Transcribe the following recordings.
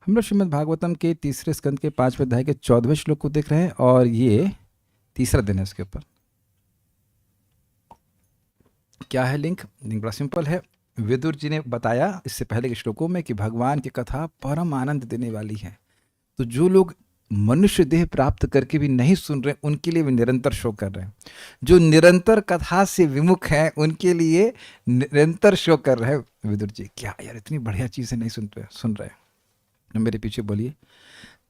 हम लोग श्रीमद् भागवतम के तीसरे स्कंद के 5वें अध्याय के 14वें श्लोक को देख रहे हैं और ये तीसरा दिन है इसके ऊपर। क्या है लिंक बड़ा सिंपल है। विदुर जी ने बताया इससे पहले के श्लोकों में कि भगवान की कथा परम आनंद देने वाली है। तो जो लोग मनुष्य देह प्राप्त करके भी नहीं सुन रहे उनके लिए वे निरंतर शोक कर रहे हैं। जो निरंतर कथा से विमुख हैं उनके लिए निरंतर शोक कर रहे हैं विदुर जी। क्या यार इतनी बढ़िया चीज़ें नहीं सुन रहे। मेरे पीछे बोलिए।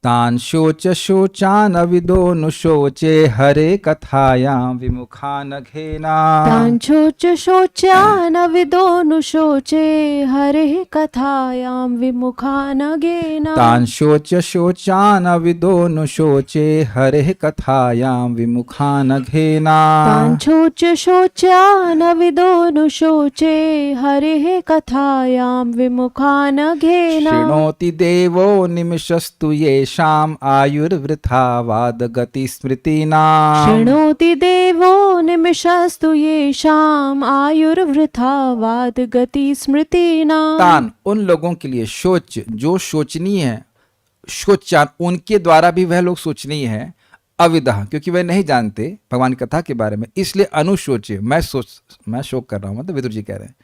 तान शोच शोचान अविदो नु शोचे हरे कथायां विमुखा न घेना। तान शोच शोचान अविदो नु शोचे हरे कथायां विमुखा न घेना। तान शोच शोचान अविदो नु शोचे हरे कथायां विमुखा न घेना। तान शोच शोचान अविदो नु शोचे हरे कथायां विमुखा न घेना। शृणोति देवो निमिषस्तु येषाम् आयुर्वृथा वाद गति स्मृतिना। शृणोति देवो निमिषस्तु येषाम् आयुर्वृथा वाद गति स्मृतिना। तान उन लोगों के लिए शोच जो शोचनीय है, शोचान उनके द्वारा भी वह लोग सोचनीय है। अविदः क्योंकि वह नहीं जानते भगवान की कथा के बारे में, इसलिए अनुशोचे मैं शोक कर रहा हूँ। मतलब विदुर जी कह रहे हैं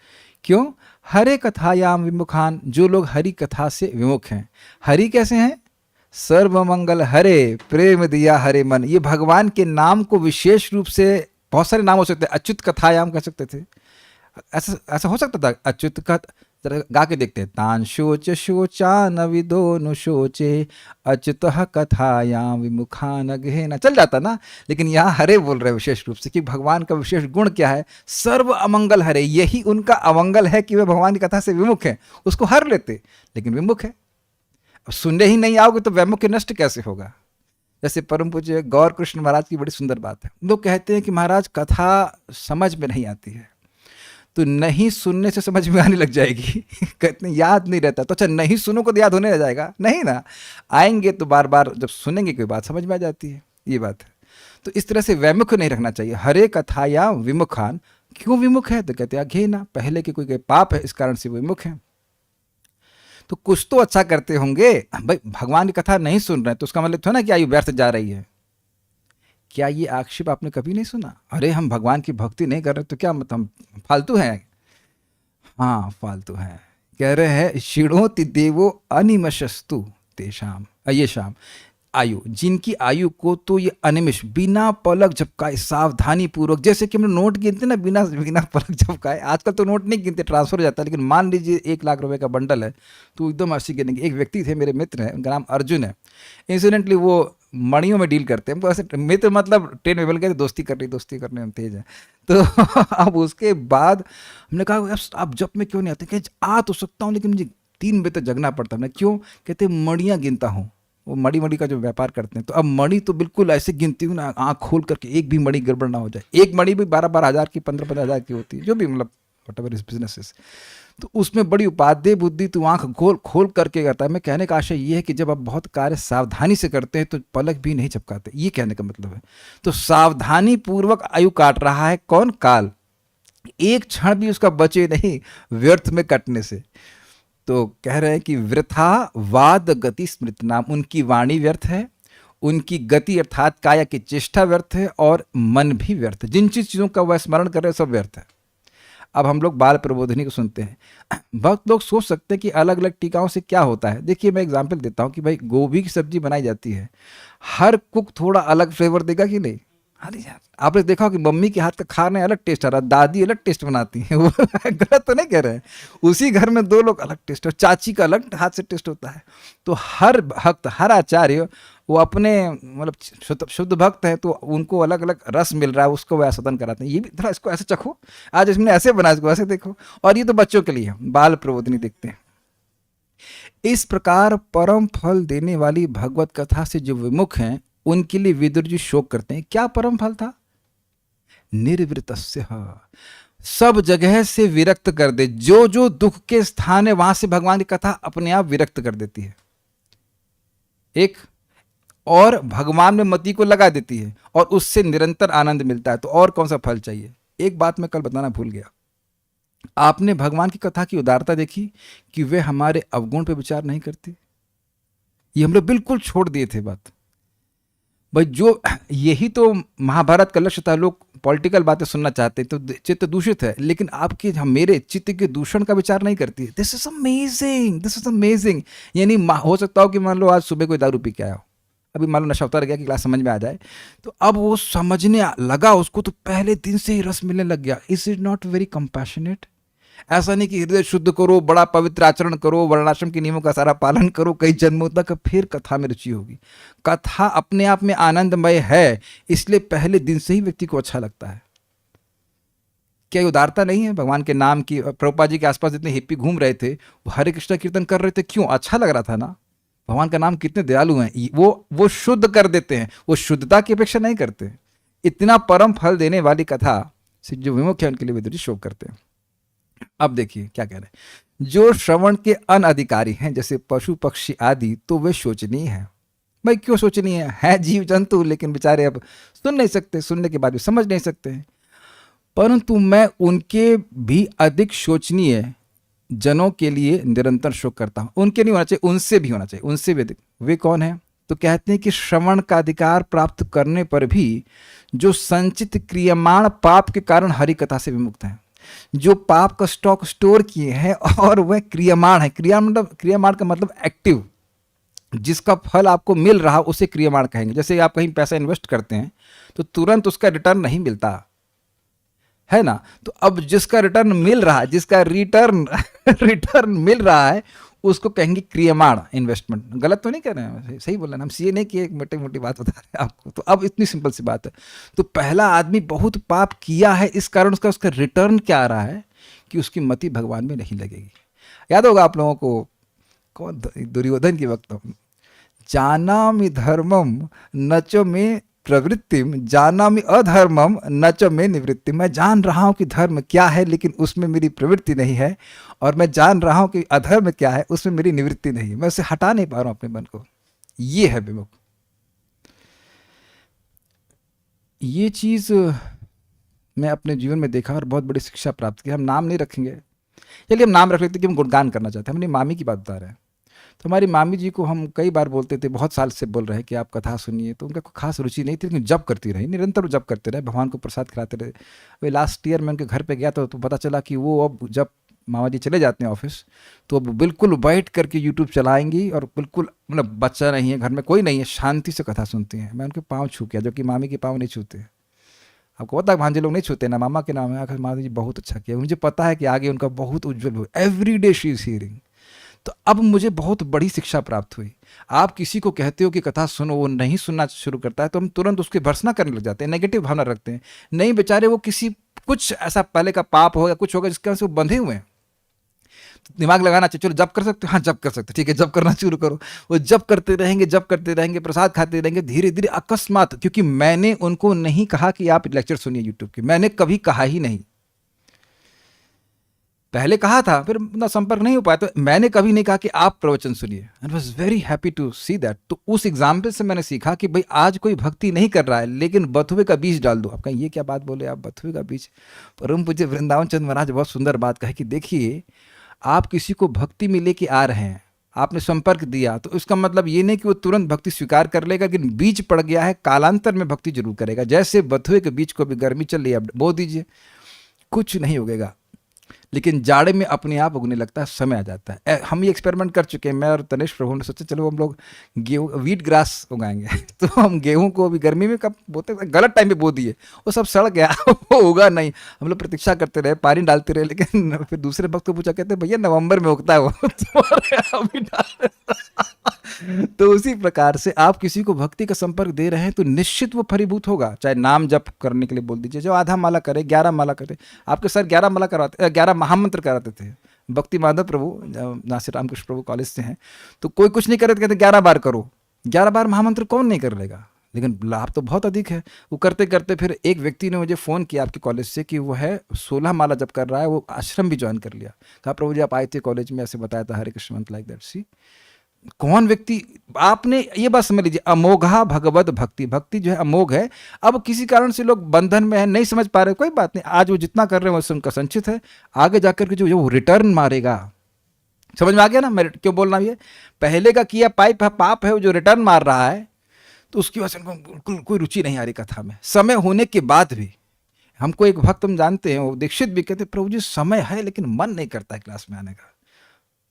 क्यों? हरे कथायाम विमुखान जो लोग हरि कथा से विमुख हैं। हरि कैसे हैं? सर्वमंगल हरे प्रेम दिया हरे मन। ये भगवान के नाम को विशेष रूप से बहुत सारे नाम हो सकते हैं। अच्युत कथायाम कह सकते थे, ऐसा हो सकता था। अच्युत का जरा गा के देखते हैं। तान शोच शोचा न विदो नु शोचे अच्युत कथायाम विमुखा न घेना, चल जाता ना। लेकिन यहाँ हरे बोल रहे विशेष रूप से कि भगवान का विशेष गुण क्या है? सर्व अमंगल हरे। यही उनका अमंगल है कि वे भगवान की कथा से विमुख हैं। उसको हर लेते लेकिन विमुख है। अब सुनने ही नहीं आओगे तो वैमुख्य नष्ट कैसे होगा? जैसे परम पूज्य गौर कृष्ण महाराज की बड़ी सुंदर बात है। लोग कहते हैं कि महाराज कथा समझ में नहीं आती है, तो नहीं सुनने से समझ में आने लग जाएगी। कहते हैं याद नहीं रहता, तो अच्छा नहीं सुनो को तो याद होने लग जाएगा? नहीं ना, आएंगे तो बार बार जब सुनेंगे कोई बात समझ में आ जाती है। ये बात है। तो इस तरह से वैमुख नहीं रखना चाहिए। हरे कथा या विमुखान। क्यों विमुख है? तो कहते हैं घेना, पहले के कोई पाप है इस कारण से विमुख है। तो कुछ तो अच्छा करते होंगे भाई। भगवान की कथा नहीं सुन रहे तो उसका मतलब थोड़ा ना कि आयु व्यर्थ जा रही है। क्या ये आक्षेप आपने कभी नहीं सुना? अरे हम भगवान की भक्ति नहीं कर रहे तो क्या मतलब हम फालतू हैं? हाँ फालतू हैं। कह रहे हैं शिणोति देवो अनिमशस्तु तेषाम येषाम आयु, जिनकी आयु को तो ये अनिमिष बिना पलक झपकाए सावधानी पूर्वक, जैसे कि हम नोट गिनते ना बिना बिना पलक झपकाए। आजकल तो नोट नहीं गिनते, ट्रांसफर हो जाता है। लेकिन मान लीजिए 1 लाख रुपए का बंडल है तो एकदम अस्सी गिनेंगे। एक व्यक्ति थे मेरे मित्र हैं, उनका नाम अर्जुन है। इंसिडेंटली वो मणियों में डील करते हैं। हमको ऐसे मित्र मतलब ट्रेन में मिल गए, दोस्ती करने में तेज है। तो अब उसके बाद हमने कहा आप जब में क्यों नहीं आते? कि आ तो सकता हूँ लेकिन मुझे 3 बजे तक जगना पड़ता है। क्यों? कहते मणियाँ गिनता हूँ। वो मणि का जो व्यापार करते हैं, तो अब मणि तो बिल्कुल ऐसे गिनती हूँ ना, आँख खोल करके एक भी मणि गड़बड़ ना हो जाए। एक मणि भी 12-12 हज़ार की 15-15 हज़ार की होती है, जो भी मतलब व्हाटएवर इज बिजनेसेस। तो उसमें बड़ी उपादेय बुद्धि, तू आँख खोल करके करता है। मैं कहने का आशय ये है कि जब आप बहुत कार्य सावधानी से करते हैं तो पलक भी नहीं झपकाते, ये कहने का मतलब है। तो सावधानी पूर्वक आयु काट रहा है कौन? काल। एक क्षण भी उसका बचे नहीं व्यर्थ में कटने से। तो कह रहे हैं कि वृथा वाद गति स्मृति नाम, उनकी वाणी व्यर्थ है, उनकी गति अर्थात काया की चेष्टा व्यर्थ है, और मन भी व्यर्थ है। जिन चीज़ों का वह स्मरण कर रहे हैं सब व्यर्थ है। अब हम लोग बाल प्रबोधिनी को सुनते हैं। बहुत लोग सोच सकते हैं कि अलग अलग टीकाओं से क्या होता है। देखिए मैं एग्जाम्पल देता हूँ कि भाई गोभी की सब्जी बनाई जाती है, हर कुक थोड़ा अलग फ्लेवर देगा कि नहीं? अरे यार आपने देखा हो कि मम्मी के हाथ का खाने अलग टेस्ट आ रहा है, दादी अलग टेस्ट बनाती है। वो गलत तो नहीं कह रहे हैं। उसी घर में 2 लोग अलग टेस्ट, और चाची का अलग हाथ से टेस्ट होता है। तो हर भक्त हर आचार्य वो अपने मतलब शुद्ध भक्त है, तो उनको अलग अलग रस मिल रहा है, उसको वह सदन कराते हैं। ये भी थोड़ा इसको ऐसे चखो, आज इसने ऐसे बनाया, इसको ऐसे देखो। और ये तो बच्चों के लिए है, बाल प्रबोधिनी देखते हैं। इस प्रकार परम फल देने वाली भगवत कथा से जो विमुख हैं उनके लिए विदुर जी शोक करते हैं। क्या परम फल था? निर्वृतस्य, सब जगह से विरक्त कर दे। जो जो दुख के स्थान है वहां से भगवान की कथा अपने आप विरक्त कर देती है। एक और भगवान में मति को लगा देती है और उससे निरंतर आनंद मिलता है। तो और कौन सा फल चाहिए? एक बात मैं कल बताना भूल गया। आपने भगवान की कथा की उदारता देखी कि वे हमारे अवगुण पर विचार नहीं करती। ये हम लोग बिल्कुल छोड़ दिए थे बात। भाई जो यही तो महाभारत का लक्ष्य था, लोग पॉलिटिकल बातें सुनना चाहते हैं तो चित्त दूषित है, लेकिन आपके मेरे चित्त के दूषण का विचार नहीं करती है। This is amazing, this is amazing. यानी हो सकता हो कि मान लो आज सुबह कोई दारू पी के आया हो, अभी मान लो नशा उतर गया कि क्लास समझ में आ जाए, तो अब वो समझने लगा उसको, तो पहले दिन से ही रस मिलने लग गया। Is it not very compassionate? ऐसा नहीं कि हृदय शुद्ध करो, बड़ा पवित्र आचरण करो, वर्णाश्रम के नियमों का सारा पालन करो कई जन्मों तक, फिर कथा में रुचि होगी। कथा अपने आप में आनंदमय है, इसलिए पहले दिन से ही व्यक्ति को अच्छा लगता है। क्या ये उदारता नहीं है भगवान के नाम की? प्रभुपाद जी के आसपास जितने हिप्पी घूम रहे थे वो हरे कृष्ण कीर्तन कर रहे थे, क्यों? अच्छा लग रहा था ना। भगवान का नाम कितने दयालु हैं, वो शुद्ध कर देते हैं, वो शुद्धता की अपेक्षा नहीं करते। इतना परम फल देने वाली कथा से जो विमुख है उनके लिए विदुर जी शोक करते हैं। अब देखिए क्या कह रहे हैं, जो श्रवण के अनधिकारी हैं जैसे पशु पक्षी आदि, तो वे शोचनीय है। भाई क्यों शोचनीय है? जीव जंतु, लेकिन बेचारे अब सुन नहीं सकते, सुनने के बाद भी समझ नहीं सकते हैं। परंतु मैं उनके भी अधिक शोचनीय जनों के लिए निरंतर शोक करता हूं। उनके नहीं होना चाहिए, उनसे भी होना चाहिए, उनसे भी अधिक। वे कौन है? तो कहते हैं कि श्रवण का अधिकार प्राप्त करने पर भी जो संचित क्रियमाण पाप के कारण हरि कथा से विमुक्त हैं, जो पाप का स्टॉक स्टोर किए हैं और वह क्रियमाण है। क्रियमाण का मतलब एक्टिव, जिसका फल आपको मिल रहा उसे क्रियमाण कहेंगे। जैसे आप कहीं पैसा इन्वेस्ट करते हैं तो तुरंत उसका रिटर्न नहीं मिलता है ना, तो अब जिसका रिटर्न मिल रहा है, जिसका रिटर्न मिल रहा है, उसको कहेंगे क्रियमाण इन्वेस्टमेंट। गलत तो नहीं कह रहे हैं, सही बोल रहे हैं हम, सीए नहीं कि एक मोटी मोटी बात बता रहे हैं आपको। तो अब इतनी सिंपल सी बात है, तो पहला आदमी बहुत पाप किया है, इस कारण उसका रिटर्न क्या आ रहा है कि उसकी मति भगवान में नहीं लगेगी। याद होगा आप लोगों को, कौन दुर्योधन की वक्त, जानामि धर्मम न च में प्रवृत्तिम जानामि अधर्मम न च में निवृत्ति। मैं जान रहा हूं कि धर्म क्या है लेकिन उसमें मेरी प्रवृत्ति नहीं है, और मैं जान रहा हूं कि अधर्म क्या है उसमें मेरी निवृत्ति नहीं है। मैं उसे हटा नहीं पा रहा हूं अपने मन को। ये है विमुख। ये चीज मैं अपने जीवन में देखा और बहुत बड़ी शिक्षा प्राप्त की। हम नाम नहीं रखेंगे, चलिए हम नाम रख लेते कि हम गुणगान करना चाहते हैं। हम अपनी मामी की बात बता रहे हैं, तो हमारी मामी जी को हम कई बार बोलते थे, बहुत साल से बोल रहे हैं कि आप कथा सुनिए, तो उनका कोई खास रुचि नहीं थी, लेकिन जप करती रही, निरंतर जप करते रहे, भगवान को प्रसाद खिलाते रहे। वे लास्ट ईयर में उनके घर पे गया तो पता चला कि वो अब जब मामा जी चले जाते हैं ऑफिस, तो अब बिल्कुल बैठ करके यूट्यूब चलाएंगी और बिल्कुल मतलब बच्चा नहीं है, घर में कोई नहीं है, शांति से कथा सुनती हैं। मैं उनके पाँव छू किया, जो कि मामी के पाँव नहीं छूते। आपको पता है भांजे लोग नहीं छूते ना, मामा के नाम है। आखिर माता जी बहुत अच्छा किया, मुझे पता है कि आगे उनका बहुत उज्जवल हो। Every day she is hearing. तो अब मुझे बहुत बड़ी शिक्षा प्राप्त हुई। आप किसी को कहते हो कि कथा सुनो, वो नहीं सुनना शुरू करता है तो हम तुरंत उसकी भर्त्सना करने लग जाते हैं, नेगेटिव भावना रखते हैं। नहीं बेचारे, वो किसी कुछ ऐसा पहले का पाप होगा, कुछ होगा जिसके वजह से वो बंधे हुए हैं। दिमाग लगाना चाहिए, चलो जब कर सकते हो, हाँ जब कर सकते, ठीक है जब करना शुरू करो। वो जब करते रहेंगे, जब करते रहेंगे, प्रसाद खाते रहेंगे, धीरे धीरे अकस्मात, क्योंकि मैंने उनको नहीं कहा कि आप लेक्चर सुनिए यूट्यूब के, मैंने कभी कहा ही नहीं। पहले कहा था, फिर ना संपर्क नहीं हो पाया, तो मैंने कभी नहीं कहा कि आप प्रवचन सुनिए। I was very happy to see that. तो उस एग्जाम्पल से मैंने सीखा कि भाई आज कोई भक्ति नहीं कर रहा है, लेकिन बथुए का बीज डाल दो। आप कहें ये क्या बात बोले आप, बथुए का बीज? परम पूज्य वृंदावन चंद्र महाराज बहुत सुंदर बात कहे कि देखिए, आप किसी को भक्ति में लेके आ रहे हैं, आपने संपर्क दिया, तो इसका मतलब ये नहीं कि वो तुरंत भक्ति स्वीकार कर लेगा, लेकिन बीज पड़ गया है, कालांतर में भक्ति जरूर करेगा। जैसे बथुए के बीज को भी गर्मी चल रही है, बो दीजिए, कुछ नहीं उगेगा, लेकिन जाड़े में अपने आप उगने लगता है, समय आ जाता है। हम ये एक्सपेरिमेंट कर चुके हैं, मैं और तनेश प्रभु ने सोचा चलो हम लोग गेहूँ वीट ग्रास उगाएंगे। तो हम गेहूं को अभी गर्मी में कब बोते, गलत टाइम पे बो दिए, वो सब सड़ गया, वो उगा नहीं। हम लोग प्रतीक्षा करते रहे, पानी डालते रहे, लेकिन फिर दूसरे वक्त को पूछा, कहते भैया नवंबर में उगता है वो, तुम्हारे अभी डाल। तो उसी प्रकार से आप किसी को भक्ति का संपर्क दे रहे हैं तो निश्चित वो फलीभूत होगा। चाहे नाम जप करने के लिए बोल दीजिए, जो आधा माला करे, 11 माला करे। आपके सर 11 माला करवाते, 11 महामंत्र कराते थे। भक्ति माधव प्रभु नासिर रामकृष्ण प्रभु कॉलेज से हैं, तो कोई कुछ नहीं करे तो कहते 11 बार करो। 11 बार महामंत्र कौन नहीं कर लेगा, लेकिन लाभ तो बहुत अधिक है। वो करते करते फिर एक व्यक्ति ने मुझे फ़ोन किया आपके कॉलेज से कि वो है 16 माला जब कर रहा है, वो आश्रम भी ज्वाइन कर लिया। कहा प्रभु जी आप आए थे कॉलेज में, ऐसे बताया था, हरे कृष्ण मंत्र लाइक दैट। सी कौन व्यक्ति, आपने ये बात समझ लीजिए, अमोघा भगवत भक्ति, भक्ति जो है अमोघ है। अब किसी कारण से लोग बंधन में है, नहीं समझ पा रहे, कोई बात नहीं, आज वो जितना कर रहे हैं वैसे उनका संचित है। आगे जाकर के जो वो रिटर्न मारेगा, समझ में आ गया ना मैं क्यों बोल रहा हूँ? ये पहले का किया पाप है वो जो रिटर्न मार रहा है, तो उसकी वजह से उनको बिल्कुल कोई रुचि नहीं आ रही कथा में। समय होने के बाद भी हमको एक भक्त हम जानते हैं, वो दीक्षित भी कहते प्रभु जी समय है लेकिन मन नहीं करता है क्लास में आने का।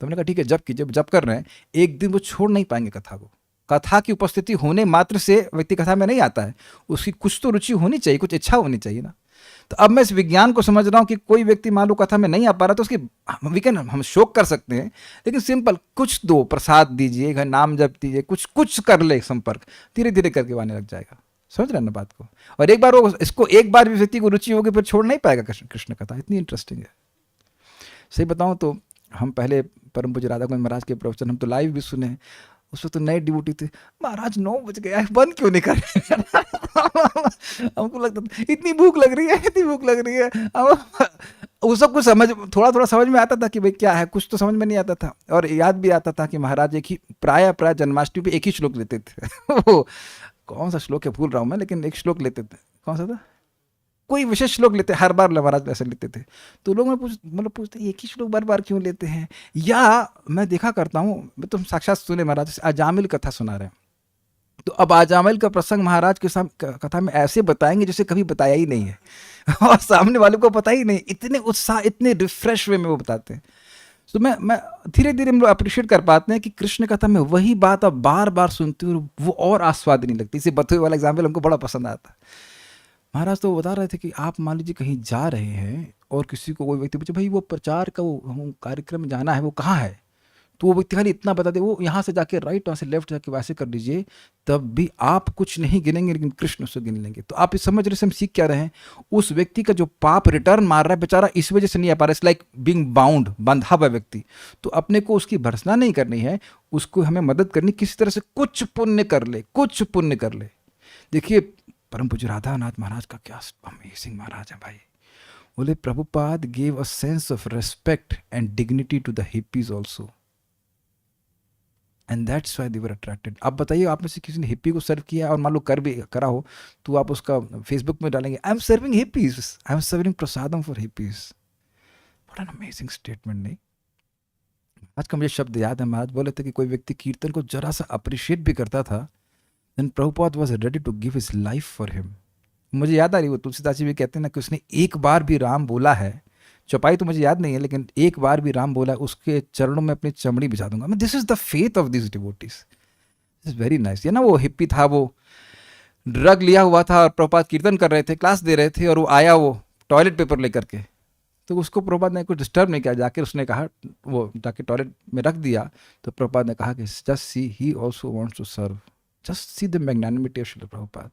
तो हमने कहा ठीक है, जब कीजिए, जब कर रहे हैं, एक दिन वो छोड़ नहीं पाएंगे कथा को। कथा की उपस्थिति होने मात्र से व्यक्ति कथा में नहीं आता है, उसकी कुछ तो रुचि होनी चाहिए, कुछ इच्छा होनी चाहिए ना। तो अब मैं इस विज्ञान को समझ रहा हूँ कि कोई व्यक्ति मान लो कथा में नहीं आ पा रहा, तो उसकी हम शोक कर सकते हैं, लेकिन सिंपल कुछ दो, प्रसाद दीजिए, घर नाम जप दीजिए, कुछ कुछ कर ले संपर्क, धीरे धीरे करके आने लग जाएगा। समझ रहे हैं ना बात को? और एक बार वो इसको एक बार भी व्यक्ति को रुचि होगी फिर छोड़ नहीं पाएगा कृष्ण कथा, इतनी इंटरेस्टिंग है। सही बताऊं तो हम पहले परम पूज्य राधा गोविंद महाराज के प्रवचन हम तो लाइव भी सुने, उसमें तो नए डिवोटी थे, महाराज 9 बज गया बंद क्यों नहीं कर रहे? हमको लगता था इतनी भूख लग रही है, इतनी भूख लग रही है। वो सब कुछ थोड़ा थोड़ा समझ में आता था कि भाई क्या है, कुछ तो समझ में नहीं आता था। और याद भी आता था कि महाराज एक ही प्राय जन्माष्टमी पे एक ही श्लोक लेते थे। वो कौन सा श्लोक है भूल रहा हूँ मैं, लेकिन एक श्लोक लेते थे। कौन सा था? कोई विशेष श्लोक लेते, हर बार महाराज ऐसे लेते थे। तो लोग पूछते एक ही श्लोक बार बार क्यों लेते हैं? या मैं देखा करता हूँ, मैं तो साक्षात सुने महाराज आजामिल कथा सुना रहे हैं, तो अब आजामिल का प्रसंग महाराज के सामने कथा में ऐसे बताएंगे जैसे कभी बताया ही नहीं है, और सामने वाले को पता ही नहीं, इतने उत्साह, इतने रिफ्रेश वे में वो बताते हैं। तो मैं धीरे धीरे हम लोग अप्रिशिएट कर पाते हैं कि कृष्ण कथा में वही बात अब बार बार सुनते हो वो और आस्वाद नहीं लगती। इसे बतुए वाला एग्जाम्पल हमको बड़ा पसंद आता। महाराज तो बता रहे थे कि आप मान लीजिए कहीं जा रहे हैं और किसी को कोई व्यक्ति पूछे भाई वो प्रचार का वो कार्यक्रम में जाना है वो कहाँ है, तो वो व्यक्ति खाली इतना बता दे वो यहाँ से जाके राइट, वहाँ से लेफ्ट जाके वैसे कर लीजिए, तब भी आप कुछ नहीं गिनेंगे लेकिन कृष्ण उससे गिन लेंगे। तो आप इस समझ रहे से हम सीख क्या रहे हैं? उस व्यक्ति का जो पाप रिटर्न मार रहा है बेचारा इस वजह से नहीं आ पा रहा, इट्स लाइक बीइंग बाउंड, बंधा हुआ व्यक्ति। तो अपने को उसकी भर्सना नहीं करनी है, उसको हमें मदद करनी किसी तरह से, कुछ पुण्य कर ले, कुछ पुण्य कर ले। देखिए परम पूज्य राधानाथ महाराज का क्या अमेजिंग महाराज है भाई। बोले Prabhupada gave a sense of respect and dignity to the hippies also, and that's why they were attracted. आप बताइए आप में से किसी ने हिप्पी को सर्व किया और मान लो करा हो, तो आप उसका फेसबुक में डालेंगे I am serving hippies, I am serving prasadam for hippies. What an amazing statement. नहीं, आज का मुझे शब्द याद है, महाराज बोले थे कि कोई व्यक्ति कीर्तन को जरा सा अप्रिशिएट भी करता था, then Prabhupada was ready to give his life for him. मुझे याद आ रही वो तुलसीदास जी भी कहते हैं ना कि उसने एक बार भी राम बोला है, चौपाई तो मुझे याद नहीं है, लेकिन एक बार भी राम बोला, उसके चरणों में अपनी चमड़ी बिछा दूंगा। मैं this is the faith of this devotees, this is very nice. ये ना वो हिप्पी था, वो ड्रग लिया हुआ था और प्रभुपाद कीर्तन कर रहे थे, क्लास दे रहे थे, और वो आया वो टॉयलेट पेपर लेकर के, तो उसको प्रभुपाद ने कुछ डिस्टर्ब नहीं किया, जाकर उसने कहा, वो जाके टॉयलेट में रख दिया। तो प्रभुपाद ने कहा कि just see he also wants to serve, just see the magnanimity of Srila Prabhupada.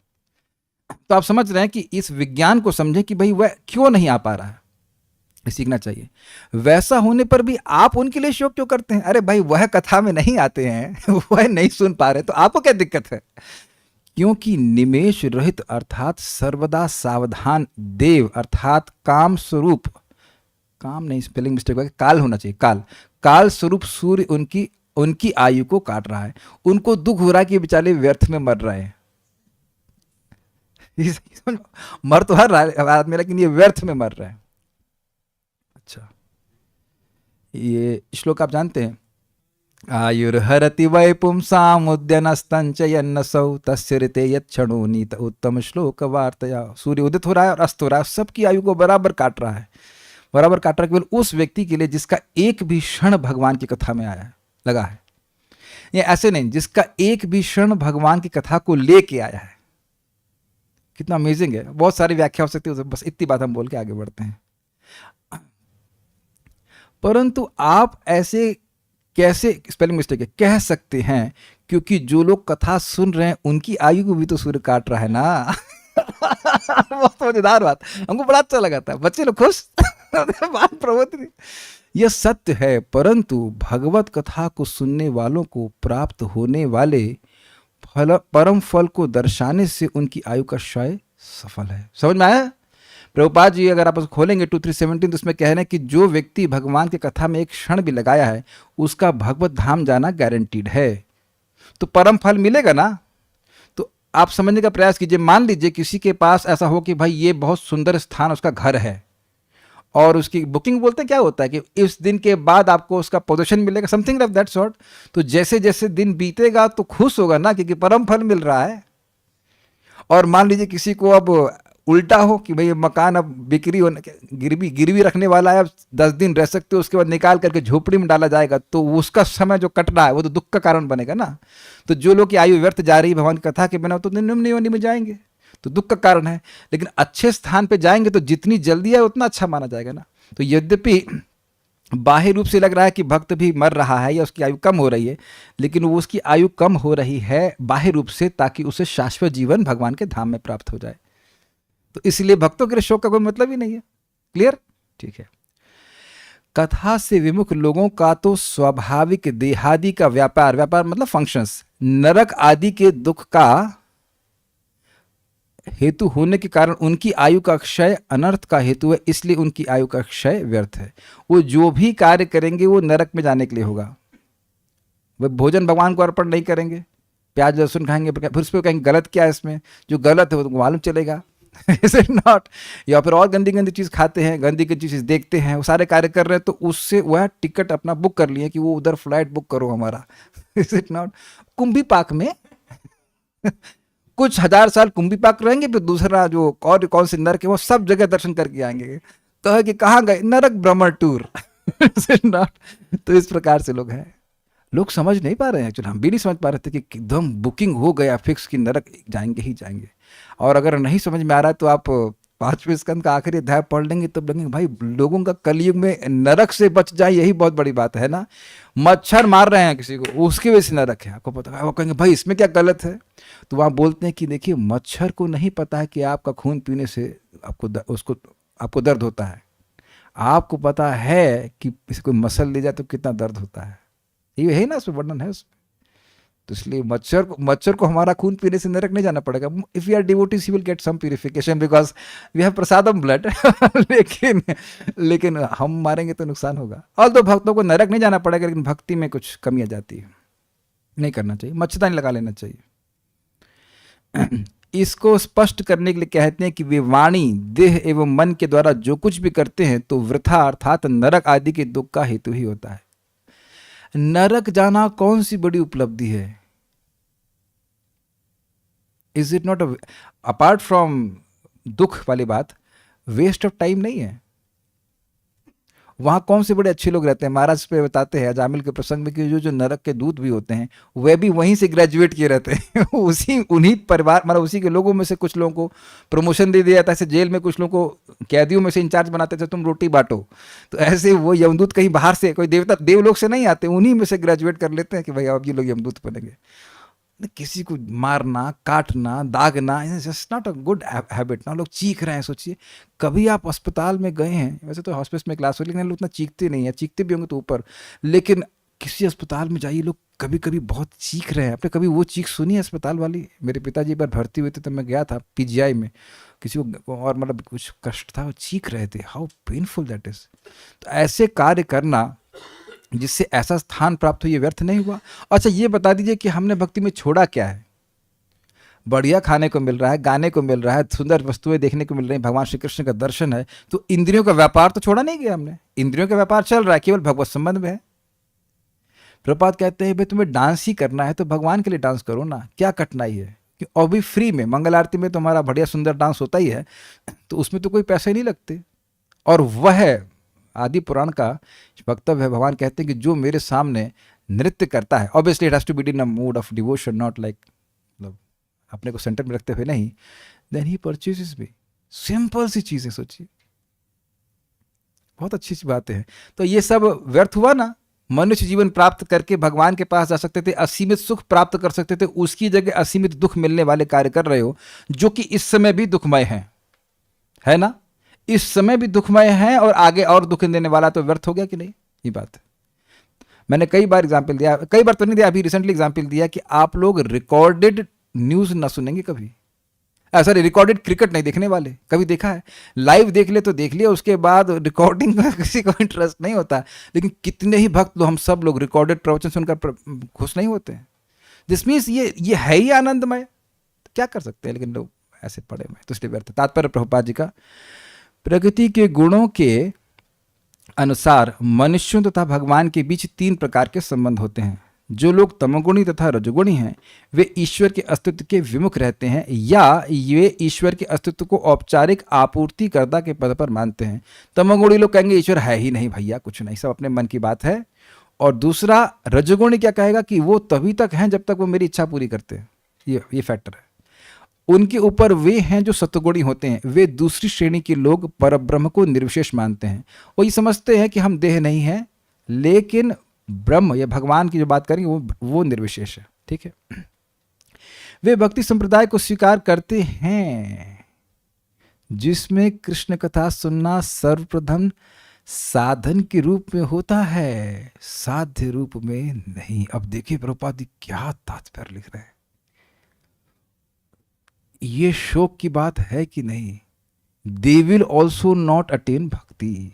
तो आप समझ रहे हैं कि इस विज्ञान को समझें कि भाई वह क्यों नहीं आ पा रहा है, सीखना चाहिए। वैसा होने पर भी आप उनके लिए शोक क्यों करते हैं? अरे भाई वह कथा में नहीं आते हैं, वह नहीं सुन पा रहे, तो आपको क्या दिक्कत है? क्योंकि निमेष रहित अर्थात सर्वदा सावधान देव अर्थात काम स्वरूप, काम नहीं स्पेलिंग मिस्टेक है, काल होना चाहिए, काल स्वरूप सूर्य उनकी आयु को काट रहा है। उनको दुख हो रहा है कि बेचारे व्यर्थ में मर रहे हैं। मर तो हर आदमी, लेकिन ये व्यर्थ में मर रहे हैं। अच्छा, ये श्लोक आप जानते हैं, आयुर्हरति वै पुंसाम उद्यनस्तंचयन्नसौ तस्य ऋते यच्छणो नीत उत्तम श्लोक वार्तया। सूर्य उदित हो रहा है और अस्त हो रहा है, सबकी आयु को बराबर काट रहा है, बराबर काट रहा है, केवल उस व्यक्ति के लिए जिसका एक भी क्षण भगवान की कथा में आया है, लगा है। ये ऐसे नहीं जिसका एक भी क्षण भगवान की कथा को लेके आया है। कितना अमेजिंग है। बहुत सारी व्याख्या हो सकती है, बस इतनी बात हम बोल के आगे बढ़ते हैं। परंतु आप ऐसे कैसे, स्पेलिंग मिस्टेक है, कह सकते हैं? क्योंकि जो लोग कथा सुन रहे हैं उनकी आयु को भी तो सूर्य काट रहा है ना। बहुत मजेदार बात, हमको बड़ा अच्छा लगा था, बच्चे लोग खुश। बात प्रवृत्ति, यह सत्य है। परंतु भगवत कथा को सुनने वालों को प्राप्त होने वाले परम फल को दर्शाने से उनकी आयु का क्षय सफल है। समझ में आया? प्रभुपाद जी अगर आप खोलेंगे 2317, तो उसमें कह रहे हैं कि जो व्यक्ति भगवान की कथा में एक क्षण भी लगाया है उसका भगवत धाम जाना गारंटीड है। तो परम फल मिलेगा ना। तो आप समझने का प्रयास कीजिए। मान लीजिए किसी के पास ऐसा हो कि भाई ये बहुत सुंदर स्थान उसका घर है और उसकी बुकिंग बोलते क्या होता है कि इस दिन के बाद आपको उसका पोजीशन मिलेगा, समथिंग ऑफ दैट सॉर्ट। तो जैसे जैसे दिन बीतेगा तो खुश होगा ना, क्योंकि परम फल मिल रहा है। और मान लीजिए किसी को अब उल्टा हो कि भाई मकान अब बिक्री होने गिरवी गिरवी रखने वाला है, अब 10 दिन रह सकते हो, उसके बाद निकाल करके झोपड़ी में डाला जाएगा, तो उसका समय जो कट रहा है वो तो दुख का कारण बनेगा ना। तो जो लोग की आयु व्यर्थ जा रही है भगवान की कथा के बिना, तो निम्न योनि में जाएंगे, तो दुख का कारण है। लेकिन अच्छे स्थान पे जाएंगे तो जितनी जल्दी है उतना अच्छा माना जाएगा ना। तो यद्यपि बाह्य रूप से लग रहा है कि भक्त भी मर रहा है या उसकी आयु कम हो रही है, लेकिन वो उसकी आयु कम हो रही है बाह्य रूप से ताकि उसे शाश्वत जीवन भगवान के धाम में प्राप्त हो जाए। तो इसलिए भक्तों के लिए शोक का कोई मतलब ही नहीं है। क्लियर? ठीक है। कथा से विमुख लोगों का तो स्वाभाविक देहादि का व्यापार, व्यापार मतलब फंक्शंस, नरक आदि के दुख का हेतु होने के कारण उनकी आयु का क्षय अनर्थ का हेतु है, इसलिए उनकी आयु का क्षय व्यर्थ है। वो जो भी कार्य करेंगे वो नरक में जाने के लिए होगा। वे भोजन भगवान को अर्पण नहीं करेंगे, प्याज लहसुन खाएंगे, फिर उस पर कहेंगे गलत क्या है इसमें, जो गलत है वो तो मालूम चलेगा। Is it not? या फिर और गंदी गंदी चीज़ खाते हैं, गंदी गंदी चीज़ देखते हैं, वो सारे कार्य कर रहे हैं, तो उससे वह टिकट अपना बुक कर लिए कि वो उधर फ्लाइट बुक करो हमारा। Is it not? कुंभी पाक में कुछ 1000 साल कुंभी पाक रहेंगे, फिर दूसरा जो और कौन से नरक है वो सब जगह दर्शन करके आएंगे। कहे कि कहाँ गए? नरक भ्रमण टूर। Is it not? तो इस प्रकार से लोग हैं, लोग समझ नहीं पा रहे हैं। एक्चुअली हम भी नहीं समझ पा रहे थे कि एकदम बुकिंग हो गया फिक्स कि नरक जाएंगे ही जाएंगे। और अगर नहीं समझ में आ रहा है तो आप 5वें स्कंद का आखिरी अध्याय पढ़ लेंगे, तब लगेंगे भाई लोगों का कलयुग में नरक से बच जाए, यही बहुत बड़ी बात है ना। मच्छर मार रहे हैं किसी को, उसकी वजह से नरक है, आपको पता है। वो कहेंगे भाई इसमें क्या गलत है? तो वहाँ बोलते हैं कि देखिए मच्छर को नहीं पता है कि आपका खून पीने से आपको दर्द होता है, आपको पता है कि किसी कोई मसल ले जाए तो कितना दर्द होता है। ये है ना, उसमें वर्णन है उसमें। तो इसलिए मच्छर को हमारा खून पीने से नरक नहीं जाना पड़ेगा। If you are devotees you will get some purification because we have prasadam blood. लेकिन हम मारेंगे तो नुकसान होगा। और तो भक्तों को नरक नहीं जाना पड़ेगा, लेकिन भक्ति में कुछ कमी आ जाती है, नहीं करना चाहिए, मच्छरदानी लगा लेना चाहिए। इसको स्पष्ट करने के लिए कहते हैं कि वे वाणी देह एवं मन के द्वारा जो कुछ भी करते हैं तो वृथा अर्थात नरक आदि के दुख का हेतु ही होता है। नरक जाना कौन सी बड़ी उपलब्धि है? Is it not apart from दुख वाली बात, वेस्ट ऑफ टाइम नहीं है? वहां कौन से बड़े अच्छे लोग रहते हैं। महाराज पे बताते हैं अजामिल के प्रसंग में कि जो नरक के दूत भी होते हैं वे भी वहीं से ग्रेजुएट किए रहते हैं। उन्हीं परिवार मतलब उसी के लोगों में से कुछ लोगों को प्रमोशन दे दिया जाता है। ऐसे जेल में कुछ लोगों को कैदियों में से इंचार्ज बनाते थे, तुम रोटी बांटो। तो ऐसे वो यमदूत कहीं बाहर से, कोई देवता देवलोक से नहीं आते, उन्हीं में से ग्रेजुएट कर लेते हैं कि भाई अब ये लोग यमदूत बनेंगे। किसी को मारना, काटना, दागना, just not a good habit ना। लोग चीख रहे हैं। सोचिए कभी आप अस्पताल में गए हैं, वैसे तो हॉस्पिटल में क्लास हो, लेकिन लोग उतना चीखते नहीं है, चीखते भी होंगे तो ऊपर, लेकिन किसी अस्पताल में जाइए, लोग कभी कभी बहुत चीख रहे हैं। आपने कभी वो चीख सुनी है अस्पताल वाली? मेरे पिताजी एक बार भर्ती हुए थे तो मैं गया था पीजीआई में, किसी को और मतलब कुछ कष्ट था, वो चीख रहे थे। How painful that is. तो ऐसे कार्य करना जिससे ऐसा स्थान प्राप्त हो, ये व्यर्थ नहीं हुआ। अच्छा ये बता दीजिए कि हमने भक्ति में छोड़ा क्या है? बढ़िया खाने को मिल रहा है, गाने को मिल रहा है, सुंदर वस्तुएं देखने को मिल रही हैं, भगवान श्री कृष्ण का दर्शन है, तो इंद्रियों का व्यापार तो छोड़ा नहीं गया हमने। इंद्रियों का व्यापार चल रहा है, केवल भगवत संबंध में है। प्रभुपाद कहते हैं भाई तुम्हें डांस ही करना है तो भगवान के लिए डांस करो ना, क्या कठिनाई है? और भी फ्री में, मंगल आरती में तो हमारा बढ़िया सुंदर डांस होता ही है, तो उसमें तो कोई पैसे नहीं लगते। और वह आदि पुराण का वक्तव्य है। भगवान कहते हैं कि जो मेरे सामने नृत्य करता है, obviously it has to be in a mood of devotion, not like मतलब अपने को सेंटर में रखते हुए नहीं, then he purchases me. Simple सी चीजें सोचिए, बहुत अच्छी सी बातें हैं। तो ये सब व्यर्थ हुआ ना? मनुष्य जीवन प्राप्त करके भगवान के पास जा सकते थे, असीमित सुख प्राप्त कर सकते थे, उसकी जगह असीमित दुख मिलने वाले कार्य कर रहे हो, जो कि इस समय भी दुखमय है ना? इस समय भी दुखमय है और आगे और दुख देने वाला, तो व्यर्थ हो गया कि नहीं? ये बात है। मैंने कई बार एग्जाम्पल दिया, कई बार तो नहीं दिया, अभी रिसेंटली एग्जाम्पल दिया कि आप लोग रिकॉर्डेड न्यूज ना सुनेंगे कभी। सॉरी, रिकॉर्डेड क्रिकेट नहीं देखने वाले। कभी देखा है? लाइव देख ले तो देख लिया, उसके बाद रिकॉर्डिंग का किसी को इंटरेस्ट नहीं होता। लेकिन कितने ही भक्त लोग, हम सब लोग रिकॉर्डेड प्रवचन सुनकर खुश नहीं होते हैं। दिस मीन्स ये है ही आनंदमय, तो क्या कर सकते हैं? लेकिन लोग ऐसे पड़े हुए, तो इसलिए व्यर्थ। तात्पर्य प्रभुपाद जी का, प्रकृति के गुणों के अनुसार मनुष्यों तथा भगवान के बीच 3 प्रकार के संबंध होते हैं। जो लोग तमोगुणी तथा रजोगुणी हैं वे ईश्वर के अस्तित्व के विमुख रहते हैं या ये ईश्वर के अस्तित्व को औपचारिक आपूर्तिकर्ता के पद पर मानते हैं। तमोगुणी लोग कहेंगे ईश्वर है ही नहीं भैया, कुछ नहीं, सब अपने मन की बात है। और दूसरा रजोगुणी क्या कहेगा कि वो तभी तक हैं जब तक वो मेरी इच्छा पूरी करते हैं। ये फैक्टर है। उनके ऊपर वे हैं जो सत्वगुणी होते हैं। वे दूसरी श्रेणी के लोग परब्रह्म को निर्विशेष मानते हैं। वो ये समझते हैं कि हम देह नहीं हैं, लेकिन ब्रह्म या भगवान की जो बात करेंगे वो निर्विशेष है। ठीक है। वे भक्ति संप्रदाय को स्वीकार करते हैं जिसमें कृष्ण कथा सुनना सर्वप्रथम साधन के रूप में होता है, साध्य रूप में नहीं। अब देखिए प्रभुपाद जी क्या तात्पर्य लिख रहे हैं। ये शोक की बात है कि नहीं? They will also not attain bhakti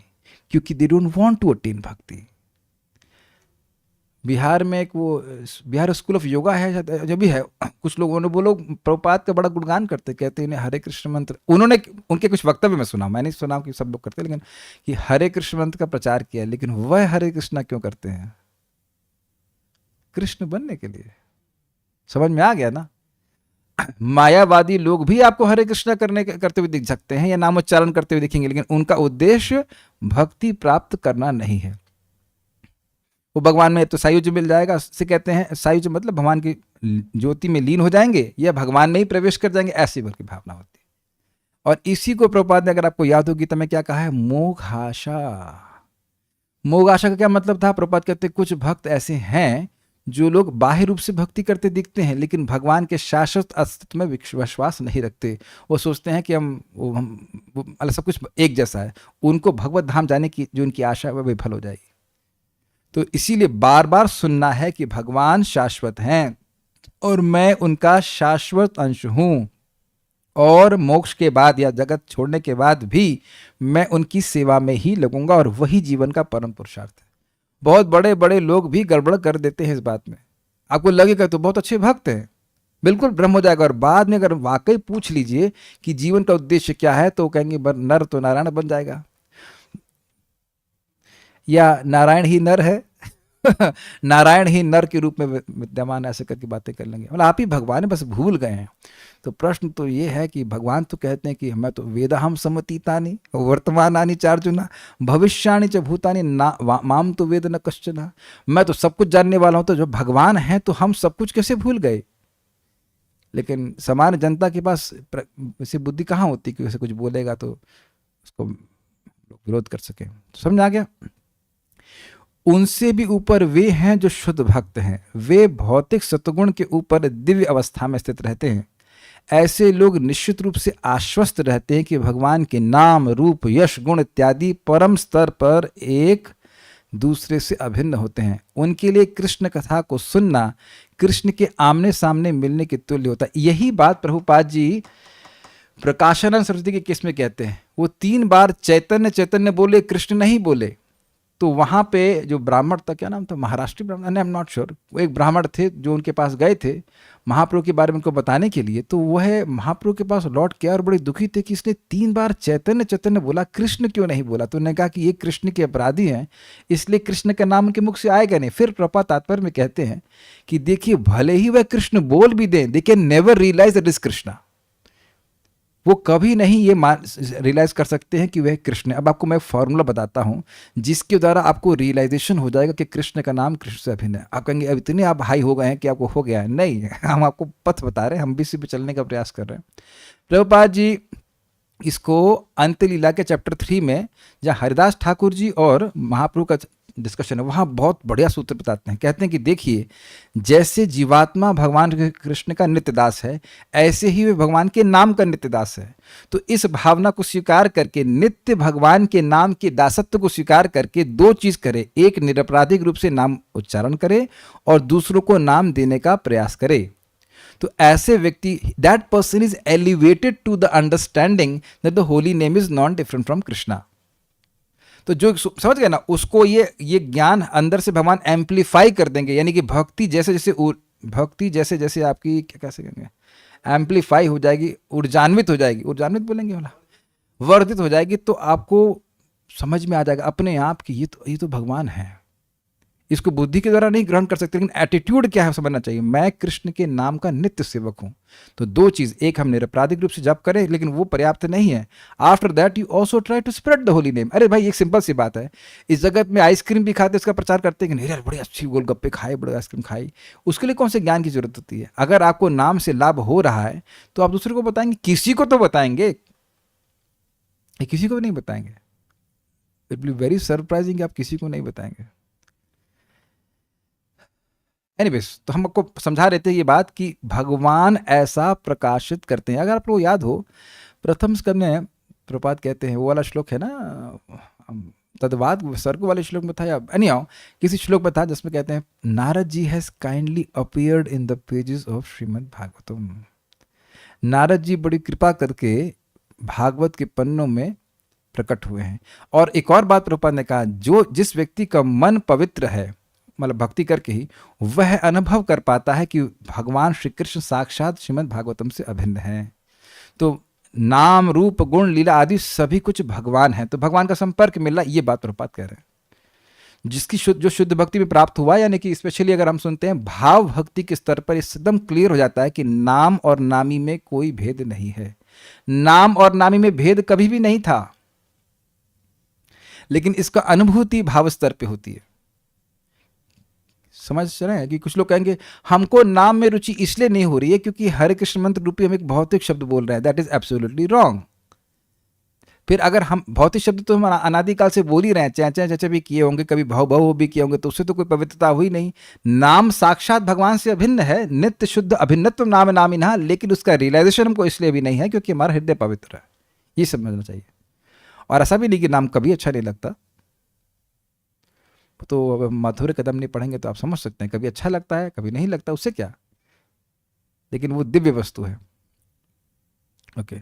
क्योंकि they don't want to attain bhakti. Bihar में एक वो बिहार स्कूल ऑफ योगा है जो भी है, कुछ लोगों ने, वो लोग प्रभुपाद का बड़ा गुणगान करते, कहते हैं इन्हें हरे कृष्ण मंत्र, उन्होंने उनके कुछ वक्तव्य में सुना, मैंने सुना कि सब लोग करते, लेकिन कि हरे कृष्ण मंत्र का प्रचार किया, लेकिन वह हरे कृष्णा क्यों करते हैं? कृष्ण बनने के लिए। समझ में आ गया ना? मायावादी लोग भी आपको हरे कृष्णा करते हुए दिख सकते हैं या नामोच्चारण करते हुए दिखेंगे, लेकिन उनका उद्देश्य भक्ति प्राप्त करना नहीं है। वो भगवान में तो सायुज्य मिल जाएगा, से कहते हैं सायुज्य मतलब भगवान की ज्योति में लीन हो जाएंगे या भगवान में ही प्रवेश कर जाएंगे, ऐसी उनकी भावना होती है। और इसी को प्रभुपाद ने, अगर आपको याद होगी तो, मैं क्या कहा है, मोघाशा। मोघाशा का क्या मतलब था? प्रभुपाद कहते कुछ भक्त ऐसे हैं जो लोग बाह्य रूप से भक्ति करते दिखते हैं लेकिन भगवान के शाश्वत अस्तित्व में विश्वास नहीं रखते। वो सोचते हैं कि हम सब कुछ एक जैसा है। उनको भगवत धाम जाने की जो उनकी आशा है वह विफल हो जाएगी। तो इसीलिए बार बार सुनना है कि भगवान शाश्वत हैं और मैं उनका शाश्वत अंश हूं, और मोक्ष के बाद या जगत छोड़ने के बाद भी मैं उनकी सेवा में ही लगूंगा, और वही जीवन का परम पुरुषार्थ है। बहुत बड़े बड़े लोग भी गड़बड़ कर देते हैं इस बात में। आपको लगेगा तो बहुत अच्छे भक्त हैं, बिल्कुल ब्रह्म हो जाएगा, और बाद में अगर वाकई पूछ लीजिए कि जीवन का उद्देश्य क्या है तो कहेंगे नर तो नारायण बन जाएगा, या नारायण ही नर है नारायण ही नर के रूप में विद्यमान, ऐसे करके बातें कर लेंगे। मतलब आप ही भगवान है, बस भूल गए हैं। तो प्रश्न तो ये है कि भगवान तो कहते हैं कि मैं तो वेदाहम समतीतानि वर्तमानानि चार्जुना भविष्याणि च भूतानि माम तो वेद न कश्चन। मैं तो सब कुछ जानने वाला हूं। तो जो भगवान है तो हम सब कुछ कैसे भूल गए? लेकिन सामान्य जनता के पास वैसी बुद्धि कहाँ होती कि वैसे कुछ बोलेगा तो उसको विरोध कर सके। समझ आ गया? उनसे भी ऊपर वे हैं जो शुद्ध भक्त हैं। वे भौतिक सत्वगुण के ऊपर दिव्य अवस्था में स्थित रहते हैं। ऐसे लोग निश्चित रूप से आश्वस्त रहते हैं कि भगवान के नाम, रूप, यश, गुण इत्यादि परम स्तर पर एक दूसरे से अभिन्न होते हैं। उनके लिए कृष्ण कथा को सुनना कृष्ण के आमने सामने मिलने के तुल्य होता है। यही बात प्रभुपाद जी प्रकाशानंद सरस्वती के केस में कहते हैं। वो 3 बार चैतन्य चैतन्य बोले, कृष्ण नहीं बोले। तो वहाँ पे जो ब्राह्मण था, क्या नाम था, महाराष्ट्री ब्राह्मण, आई एम नॉट श्योर, वो एक ब्राह्मण थे जो उनके पास गए थे महाप्रभु के बारे में उनको बताने के लिए। तो वह महाप्रभु के पास लौट के और बड़े दुखी थे कि इसने 3 बार चैतन्य चैतन्य बोला, कृष्ण क्यों नहीं बोला? तो उन्होंने कहा कि ये कृष्ण के अपराधी हैं, इसलिए कृष्ण का नाम उनके मुख से आएगा नहीं। फिर प्रभुपाद तात्पर्य में कहते हैं कि देखिए भले ही वह कृष्ण बोल भी दें, they can never realize that is Krishna. वो कभी नहीं ये रियलाइज कर सकते हैं कि वह कृष्ण है। अब आपको मैं फॉर्मूला बताता हूं जिसके द्वारा आपको रियलाइजेशन हो जाएगा कि कृष्ण का नाम कृष्ण से अभिन्न है। आप कहेंगे अब इतने आप हाई हो गए हैं कि आपको हो गया है। नहीं, हम आपको पथ बता रहे हैं, हम भी इसी पे चलने का प्रयास कर रहे हैं। प्रभुपाद जी इसको अंतलीला के चैप्टर 3 में, जहाँ हरिदास ठाकुर जी और महाप्रभु का डिस्कशन है, वहाँ बहुत बढ़िया सूत्र बताते हैं। कहते हैं कि देखिए जैसे जीवात्मा भगवान कृष्ण का नित्य दास है, ऐसे ही वे भगवान के नाम का नित्य दास है। तो इस भावना को स्वीकार करके, नित्य भगवान के नाम के दासत्व को स्वीकार करके 2 चीज करे। एक, निरपराधिक रूप से नाम उच्चारण करे, और दूसरों को नाम देने का प्रयास करे। तो ऐसे व्यक्ति, that person is elevated to the understanding that the holy name is not different from Krishna. तो जो समझ गए ना, उसको ये ज्ञान अंदर से भगवान एम्पलीफाई कर देंगे। यानी कि भक्ति जैसे जैसे आपकी क्या कैसे कहेंगे, एम्पलीफाई हो जाएगी, ऊर्जान्वित हो जाएगी, ऊर्जान्वित बोलेंगे वाला, वर्धित हो जाएगी, तो आपको समझ में आ जाएगा अपने आप कि ये तो भगवान है। इसको बुद्धि के द्वारा नहीं ग्रहण कर सकते, लेकिन एटीट्यूड क्या है समझना चाहिए। मैं कृष्ण के नाम का नित्य सेवक हूं। तो दो चीज, एक हम निरपराधिक रूप से जप करें, लेकिन वो पर्याप्त नहीं है। After that you also try to spread the holy name. अरे भाई एक सिंपल सी बात है, इस जगत में आइसक्रीम भी खाते उसका प्रचार करते हैं कि नहीं यार बड़ी अच्छी गोलगप्पे खाए, बड़े आइसक्रीम खाई, उसके लिए कौन से ज्ञान की जरूरत होती है? अगर आपको नाम से लाभ हो रहा है तो आप दूसरे को बताएंगे, किसी को तो बताएंगे, किसी को भी नहीं बताएंगे। It will be very surprising, आप किसी को नहीं बताएंगे। एनीवेज, तो हम आपको समझा रहे थे ये बात कि भगवान ऐसा प्रकाशित करते हैं। अगर आप लोग याद हो, प्रथम स्कंद में प्रपात कहते हैं, वो वाला श्लोक है ना, तद्वाद सर्ग वाले श्लोक में था या एनीहाउ किसी श्लोक में था, जिसमें कहते हैं Narad ji has kindly appeared in the pages of Shrimad Bhagavatam. Narad ji बड़ी कृपा करके भागवत के पन्नों में प्रकट हुए हैं। और एक और बात प्रभुपाद ने कहा, जो जिस व्यक्ति का मन पवित्र है, मतलब भक्ति करके ही, वह अनुभव कर पाता है कि भगवान श्री कृष्ण साक्षात श्रीमद् भागवतम से अभिन्न है। तो नाम रूप गुण लीला आदि सभी कुछ भगवान है, तो भगवान का संपर्क मिल रहा, ये बात प्रभुपाद कह रहे हैं। जिसकी जो शुद्ध भक्ति में प्राप्त हुआ, यानी कि स्पेशली अगर हम सुनते हैं भाव भक्ति के स्तर पर एकदम क्लियर हो जाता है कि नाम और नामी में कोई भेद नहीं है। नाम और नामी में भेद कभी भी नहीं था, लेकिन इसका अनुभूति भाव स्तर पे होती है। समझ रहे हैं कि कुछ लोग कहेंगे हमको नाम में रुचि इसलिए नहीं हो रही है क्योंकि हरे कृष्ण मंत्र रूपी हम एक भौतिक शब्द बोल रहे हैं। That is absolutely wrong. फिर अगर हम भौतिक शब्द तो हम अनादिकाल से बोल ही रहे हैं, चैचा चैचा भी किए होंगे, कभी भव भव भी किए होंगे, तो उससे तो कोई पवित्रता हुई नहीं। नाम साक्षात भगवान से अभिन्न है, नित्य शुद्ध अभिन्नत्व नाम नामिना, लेकिन उसका रियलाइजेशन हमको इसलिए भी नहीं है क्योंकि हमारा हृदय पवित्र है। ये समझना चाहिए। और ऐसा भी नहीं कि नाम कभी अच्छा नहीं लगता। तो अब मधुर कदम नहीं पढ़ेंगे तो आप समझ सकते हैं, कभी अच्छा लगता है कभी नहीं लगता, उससे क्या, लेकिन वो दिव्य वस्तु है। ओके।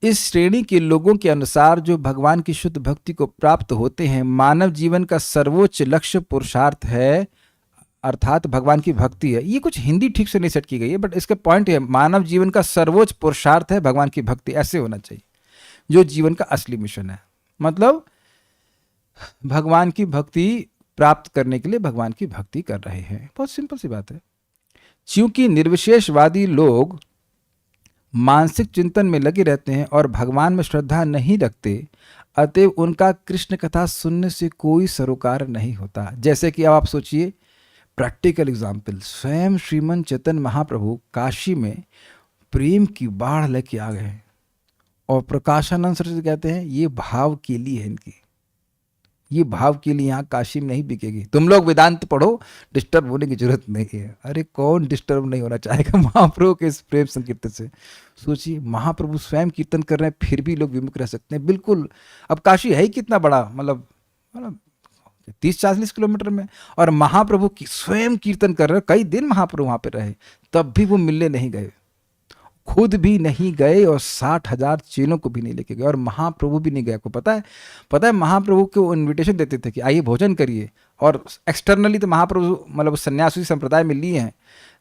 इस श्रेणी के लोगों के अनुसार जो भगवान की शुद्ध भक्ति को प्राप्त होते हैं, मानव जीवन का सर्वोच्च लक्ष्य पुरुषार्थ है, अर्थात भगवान की भक्ति है। ये कुछ हिंदी ठीक से नहीं सेट की गई है, बट इसका पॉइंट है मानव जीवन का सर्वोच्च पुरुषार्थ है भगवान की भक्ति, ऐसे होना चाहिए, जो जीवन का असली मिशन है। मतलब भगवान की भक्ति प्राप्त करने के लिए भगवान की भक्ति कर रहे हैं। बहुत सिंपल सी बात है। क्योंकि निर्विशेषवादी लोग मानसिक चिंतन में लगे रहते हैं और भगवान में श्रद्धा नहीं रखते, अतएव उनका कृष्ण कथा सुनने से कोई सरोकार नहीं होता। जैसे कि अब आप सोचिए, प्रैक्टिकल एग्जाम्पल, स्वयं श्रीमन चैतन्य महाप्रभु काशी में प्रेम की बाढ़ लेके आ गए और प्रकाशानंद सरस्वती कहते हैं ये भाव के लिए है, इनकी ये भाव के लिए यहाँ काशी में नहीं बिकेगी। तुम लोग वेदांत पढ़ो, डिस्टर्ब होने की जरूरत नहीं है। अरे कौन डिस्टर्ब नहीं होना चाहेगा महाप्रभु के इस प्रेम संकीर्तन से? सोचिए, महाप्रभु स्वयं कीर्तन कर रहे हैं, फिर भी लोग विमुख रह सकते हैं। बिल्कुल। अब काशी है ही कितना बड़ा, मतलब 30-40 किलोमीटर में, और महाप्रभु की स्वयं कीर्तन कर रहे हैं। कई दिन महाप्रभु वहां पे रहे, तब भी वो मिलने नहीं गए, खुद भी नहीं गए और 60,000 चेलों को भी नहीं लेके गए, और महाप्रभु भी नहीं गए। आपको पता है महाप्रभु को इनविटेशन देते थे कि आइए भोजन करिए, और एक्सटर्नली तो महाप्रभु मतलब सन्यासी संप्रदाय में लिए हैं,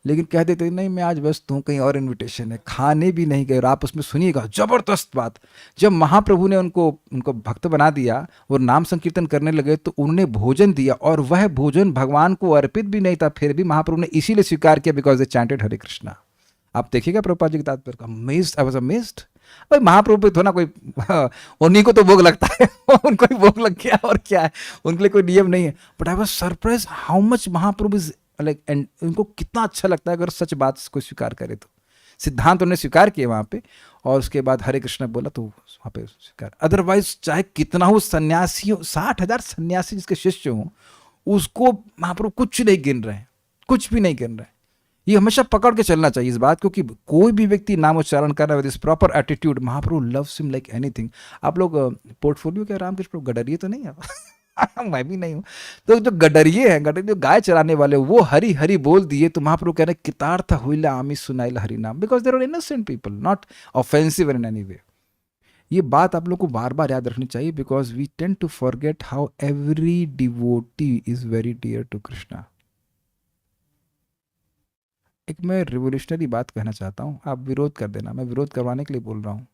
लेकिन कह देते नहीं मैं आज व्यस्त हूँ, कहीं और इनविटेशन है, खाने भी नहीं गए। और आप उसमें सुनिएगा जबरदस्त बात, जब महाप्रभु ने उनको भक्त बना दिया और नाम संकीर्तन करने लगे तो उन्होंने भोजन दिया, और वह भोजन भगवान को अर्पित भी नहीं था, फिर भी महाप्रभु ने इसीलिए स्वीकार किया बिकॉज दे चैंटेड हरे कृष्णा। आप देखिएगा प्रभुपाद जी के तात्पर्य का, अमेज्ड, आई वाज अमेज्ड। भाई महाप्रभु पे थोड़ा कोई, उन्हीं को तो भोग लगता है उनको ही भोग लग गया, और क्या है, उनके लिए कोई नियम नहीं है। But I was surprise how much Mahaprabhu is like, and उनको कितना अच्छा लगता है अगर सच बात को स्वीकार करे तो। सिद्धांत उन्होंने स्वीकार किए वहाँ पे, और उसके बाद हरे कृष्ण बोला तो वहाँ पे स्वीकार। अदरवाइज चाहे कितना हो सन्यासी, 60,000 सन्यासी जिसके शिष्य हों, उसको महाप्रभु कुछ नहीं गिन रहे हैं, कुछ भी नहीं गिन रहे हैं। ये हमेशा पकड़ के चलना चाहिए इस बात, क्योंकि कोई भी व्यक्ति नाम उच्चारण कर रहा है with this proper attitude, Mahaprabhu loves him like anything. आप लोग पोर्टफोलियो के रामकृष्ण प्रभु गडरिए तो नहीं है मैं भी नहीं हूँ। तो जो गडरिए हैं, गडरिए जो गाय चराने वाले, वो हरी हरी बोल दिए तो महाप्रभु कह रहे कितार्थ हुईला आमी सुनाइला हरि नाम, because there are innocent people, not offensive in any way. ये बात आप लोग को बार बार याद रखनी चाहिए, because we tend to forget how every devotee is very dear to Krishna. एक मैं रिवोल्यूशनरी बात कहना चाहता हूँ, आप विरोध कर देना, मैं विरोध करवाने के लिए बोल रहा हूँ।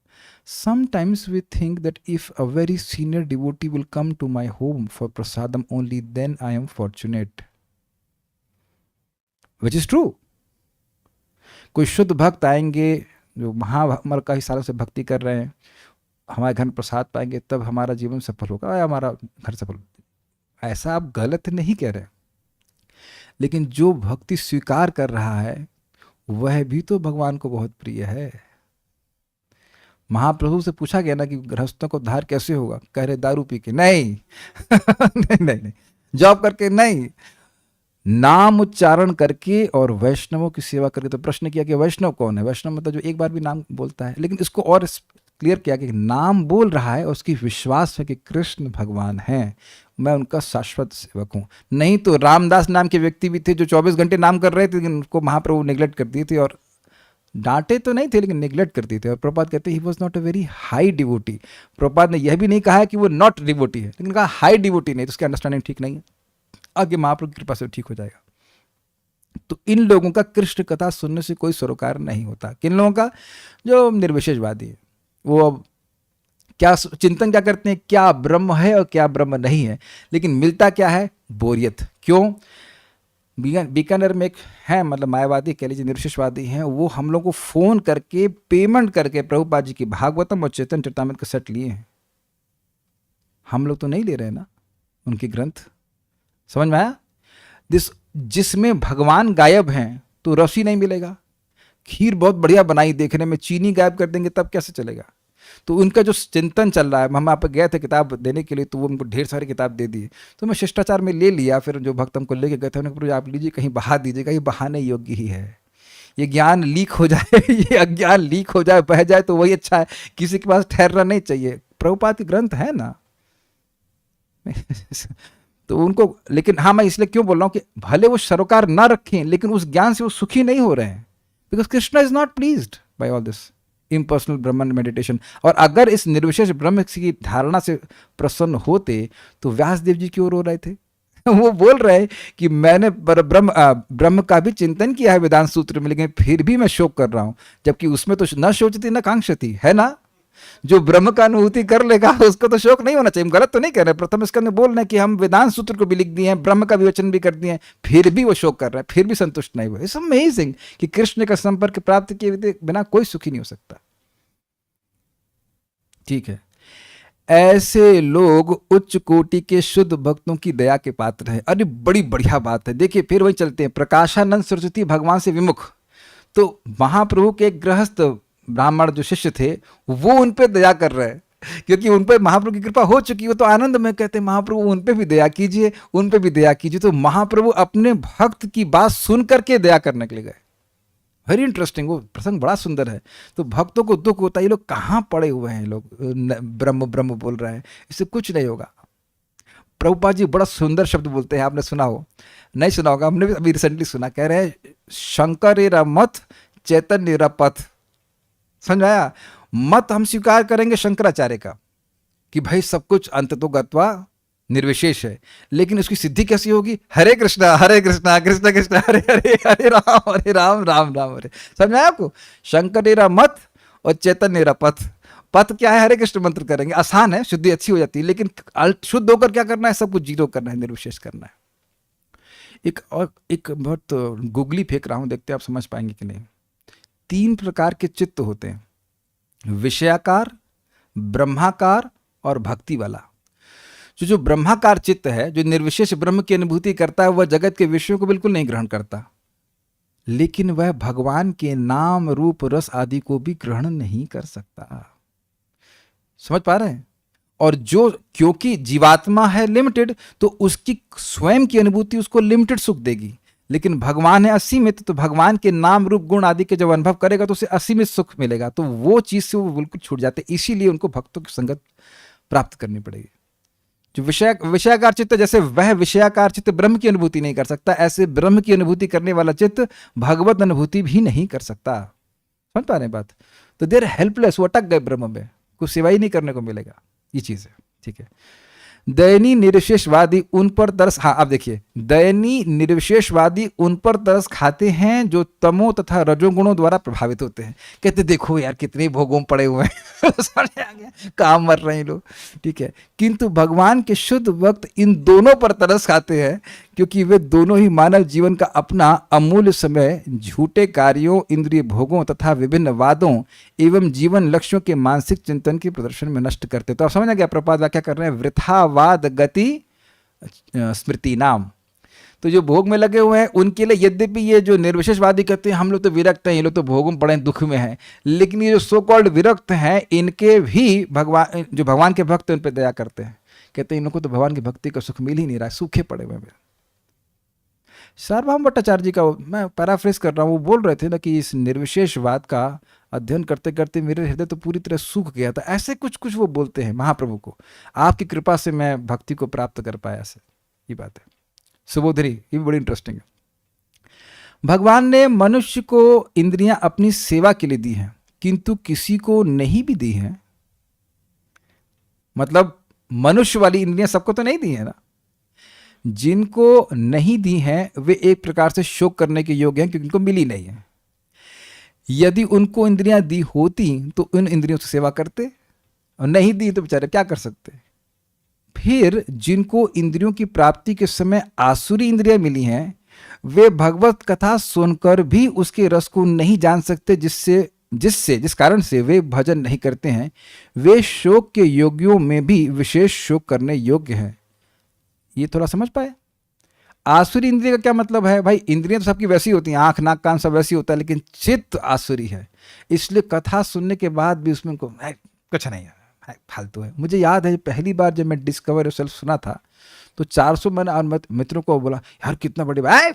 Sometimes we think that if a very senior devotee will come to my home for prasadam only, then I am fortunate. Which is true. कोई शुद्ध भक्त आएंगे जो महामर कई सालों से भक्ति कर रहे हैं, हमारे घर में प्रसाद पाएंगे, तब हमारा जीवन सफल होगा या हमारा घर सफल होगा। ऐसा आप गलत नहीं कह रहे। लेकिन जो भक्ति स्वीकार कर रहा है वह भी तो भगवान को बहुत प्रिय है। महाप्रभु से पूछा गया ना कि गृहस्थों को उद्धार कैसे होगा, कह रहे दारू पी के नहीं नहीं नहीं नहीं, जॉब करके नहीं, नाम उच्चारण करके और वैष्णवों की सेवा करके। तो प्रश्न किया कि वैष्णव कौन है? वैष्णव मतलब जो एक बार भी नाम बोलता है। लेकिन इसको और क्लियर किया कि नाम बोल रहा है और उसकी विश्वास है कि कृष्ण भगवान हैं, मैं उनका शाश्वत सेवक हूँ। नहीं तो रामदास नाम के व्यक्ति भी थे जो 24 घंटे नाम कर रहे थे, लेकिन उनको महाप्रभु नेग्लेक्ट कर दिए थे, और डांटे तो नहीं थे लेकिन नेग्लेक्ट कर दिए थे। और प्रभुपाद कहते he was not a very high devotee. Prabhupada ने यह भी नहीं कहा है कि वो नॉट डिवोटी है, लेकिन कहा हाई डिवोटी नहीं, तो उसकी अंडरस्टैंडिंग ठीक नहीं है। आगे महाप्रभु की कृपा से ठीक हो जाएगा। तो इन लोगों का कृष्ण कथा सुनने से कोई सरोकार नहीं होता। किन लोगों का? जो निर्विशेषवादी है। वो अब क्या चिंतन क्या करते हैं, क्या ब्रह्म है और क्या ब्रह्म नहीं है, लेकिन मिलता क्या है? बोरियत। क्यों? बीकानेर में एक है, मतलब मायावादी कह लीजिए, निर्विशेषवादी हैं, वो हम लोग को फोन करके पेमेंट करके प्रभुपाद जी की भागवतम और चैतन्य चरितामृत का सेट लिए हैं। हम लोग तो नहीं ले रहे हैं ना उनके ग्रंथ। समझ में आया? जिसमें भगवान गायब हैं तो रस ही नहीं मिलेगा। खीर बहुत बढ़िया बनाई, देखने में चीनी गायब कर देंगे तब कैसे चलेगा? तो उनका जो चिंतन चल रहा है, हम आप गए थे किताब देने के लिए, तो वो हमको ढेर सारी किताब दे दी, तो मैं शिष्टाचार में ले लिया। फिर जो भक्त हमको लेके गए थे उन्होंने कहा आप लीजिए, कहीं बहा दीजिएगा, ये बहाने योग्य ही है। ये ज्ञान लीक हो जाए ये अज्ञान लीक हो जाए, बह जाए तो वही अच्छा है, किसी के पास ठहरना नहीं चाहिए। प्रभुपाद के ग्रंथ है ना तो उनको, लेकिन हाँ मैं इसलिए क्यों बोल रहा हूँ कि भले वो सरोकार ना रखें, लेकिन उस ज्ञान से वो सुखी नहीं हो रहे हैं, because Krishna is not pleased by all this impersonal Brahman meditation. और अगर इस निर्विशेष ब्रह्म की धारणा से प्रसन्न होते तो व्यासदेव जी की ओर हो रहे थे वो बोल रहे हैं कि मैंने ब्रह्म का भी चिंतन किया है वेदांत सूत्र में, लेकिन फिर भी मैं शोक कर रहा हूं, जबकि उसमें तो न शोचती न कांक्षती है ना। जो ब्रह्म का अनुभूति कर लेगा उसको तो शोक नहीं होना चाहिए। हम गलत तो नहीं कह रहे, प्रथम इसका बोल रहे हैं कि हम वेदांत सूत्र को भी लिख दिए हैं, ब्रह्म का भी वचन भी कर दिए हैं, फिर भी वो शोक कर रहा है, फिर भी संतुष्ट नहीं हुआ। इट्स अमेजिंग कि कृष्ण का संपर्क प्राप्त किए बिना कोई सुखी नहीं हो सकता। ठीक है, ऐसे लोग उच्च कोटि के शुद्ध भक्तों की दया के पात्र हैं। अरे बड़ी बढ़िया बात है। देखिए फिर वही चलते हैं, प्रकाशानंद सरस्वती भगवान से विमुख। तो महाप्रभु के गृहस्थ ब्राह्मण जो शिष्य थे वो उन पे दया कर रहे हैं, क्योंकि उन पे महाप्रभु की कृपा हो चुकी है। तो आनंद में कहते हैं महाप्रभु उन पे भी दया कीजिए, उन पे भी दया कीजिए। तो महाप्रभु अपने भक्त की बात सुन करके दया करने के लिए गए। वेरी इंटरेस्टिंग, वो प्रसंग बड़ा सुंदर है। तो भक्तों को दुख होता है, ये लोग कहाँ पड़े हुए हैं, लोग ब्रह्म ब्रह्म बोल रहे हैं, इससे कुछ नहीं होगा। प्रभुपाद जी बड़ा सुंदर शब्द बोलते हैं, आपने सुना हो, नहीं सुना होगा, हमने भी अभी रिसेंटली सुना। कह रहे हैं शंकर मत चैतन्य पथ। समझ आया? मत हम स्वीकार करेंगे शंकराचार्य का कि भाई सब कुछ अंत तो गत्वा निर्विशेष है, लेकिन उसकी सिद्धि कैसी होगी? हरे कृष्णा कृष्ण कृष्ण हरे हरे, हरे राम राम राम हरे। समझ आया आपको? शंकर मत और चैतन्य पथ। पथ क्या है? हरे कृष्ण मंत्र करेंगे, आसान है, शुद्धि अच्छी हो जाती है, लेकिन शुद्ध होकर क्या करना है? सब कुछ जीरो करना है, निर्विशेष करना है। एक बहुत गुगली फेंक रहा हूं, देखते आप समझ पाएंगे कि नहीं। 3 प्रकार के चित्त होते हैं, विषयाकार, ब्रह्माकार और भक्ति वाला। जो ब्रह्माकार चित्त है, जो निर्विशेष ब्रह्म की अनुभूति करता है, वह जगत के विषयों को बिल्कुल नहीं ग्रहण करता, लेकिन वह भगवान के नाम रूप रस आदि को भी ग्रहण नहीं कर सकता। समझ पा रहे हैं? और जो, क्योंकि जीवात्मा है लिमिटेड, तो उसकी स्वयं की अनुभूति उसको लिमिटेड सुख देगी, लेकिन भगवान है असीमित, तो भगवान के नाम रूप गुण आदि के जब अनुभव करेगा तो उसे असीमित सुख मिलेगा। तो वो चीज से वो बिल्कुल छूट जाते, इसीलिए उनको भक्तों की संगत प्राप्त करनी पड़ेगी। जो विषयाकार चित्त, जैसे वह विषयाकार चित्त ब्रह्म की अनुभूति नहीं कर सकता, ऐसे ब्रह्म की अनुभूति करने वाला चित्त भगवत अनुभूति भी नहीं कर सकता। समझ पा रहे हैं बात? तो देर हेल्पलेस, वो अटक गए ब्रह्म में, कुछ सेवा ही नहीं करने को मिलेगा, ये चीज है। ठीक है, दैनी निर्विशेषवादी उन पर तरस। हाँ अब देखिए, दयनीय निर्विशेषवादी उन पर तरस खाते हैं जो तमो तथा रजोगुणों द्वारा प्रभावित होते हैं। कहते देखो यार कितने भोगों में पड़े हुए हैं समझ आ गया, काम मर रहे हैं लोग, ठीक है। किंतु भगवान के शुद्ध भक्त इन दोनों पर तरस खाते हैं, क्योंकि वे दोनों ही मानव जीवन का अपना अमूल्य समय झूठे कार्यों, इंद्रिय भोगों तथा विभिन्न वादों एवं जीवन लक्ष्यों के मानसिक चिंतन के प्रदर्शन में नष्ट करते। तो आप समझ आ गया प्रपात व्याख्या कर रहे हैं, वृथावाद गति स्मृति नाम। तो जो भोग में लगे हुए हैं उनके लिए यद्यपि ये जो निर्विशेषवादी कहते हैं हम लोग तो विरक्त हैं, ये लोग तो भोगों में पड़े हैं, दुख में हैं, लेकिन ये जो सो कॉल्ड विरक्त हैं इनके भी भगवान, जो भगवान के भक्त हैं उन पर दया करते हैं। कहते हैं इन लोगों को तो भगवान की भक्ति का सुख मिल ही नहीं रहा, सूखे पड़े हुए हैं। सार्वभौम भट्टाचार्य जी का मैं पैराफ्रेज कर रहा हूँ, वो बोल रहे थे ना कि इस निर्विशेषवाद का अध्ययन करते करते मेरे हृदय तो पूरी तरह सूख गया था। ऐसे कुछ कुछ वो बोलते हैं महाप्रभु को, आपकी कृपा से मैं भक्ति को प्राप्त कर पाया। ऐसे ये बात है सुबोधरी, ये भी बड़ी इंटरेस्टिंग है। भगवान ने मनुष्य को इंद्रियां अपनी सेवा के लिए दी हैं, किंतु किसी को नहीं भी दी हैं। मतलब मनुष्य वाली इंद्रियां सबको तो नहीं दी है ना, जिनको नहीं दी हैं वे एक प्रकार से शोक करने के योग्य हैं, क्योंकि उनको मिली नहीं है। यदि उनको इंद्रियां दी होती तो उन इंद्रियों से सेवा करते, और नहीं दी तो बेचारे क्या कर सकते। फिर जिनको इंद्रियों की प्राप्ति के समय आसुरी इंद्रियां मिली हैं, वे भगवत कथा सुनकर भी उसके रस को नहीं जान सकते, जिस कारण से वे भजन नहीं करते हैं। वे शोक के योगियों में भी विशेष शोक करने योग्य हैं। ये थोड़ा समझ पाए। आसुरी इंद्रिय का क्या मतलब है भाई? इंद्रियां तो सबकी वैसी होती हैं, आंख नाक कान सब वैसी होता है, लेकिन चित्त आसुरी है। इसलिए कथा सुनने के बाद भी उसमें कुछ नहीं है, फालतू है। मुझे याद है पहली बार जब मैं डिस्कवर योरसेल्फ सुना था तो 400 मैंने और मित्रों को बोला यार कितना बड़ी भाई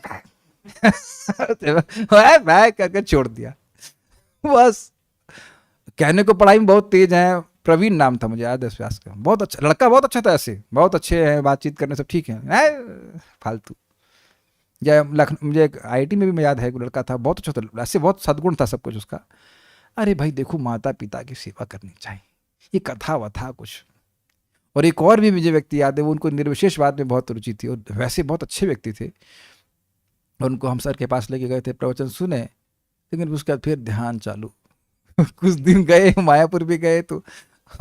करके छोड़ दिया। बस कहने को पढ़ाई में बहुत तेज है, प्रवीण नाम था मुझे याद है व्यास का, बहुत अच्छा लड़का, बहुत अच्छा था, ऐसे बहुत अच्छे हैं, बातचीत करने सब ठीक है, फालतू। या लखनऊ मुझे एक IIT में भी मैं याद है, एक लड़का था बहुत अच्छा था, ऐसे बहुत सद्गुण था सब कुछ उसका। अरे भाई देखो माता पिता की सेवा करनी चाहिए, ये कथा वथा कुछ। और एक और भी मुझे व्यक्ति याद है, वो उनको निर्विशेषवाद में बहुत रुचि थी और वैसे बहुत अच्छे व्यक्ति थे, और उनको हम सर के पास लेके गए थे, प्रवचन सुने, लेकिन उसके बाद फिर ध्यान चालू कुछ दिन गए, मायापुर भी गए तो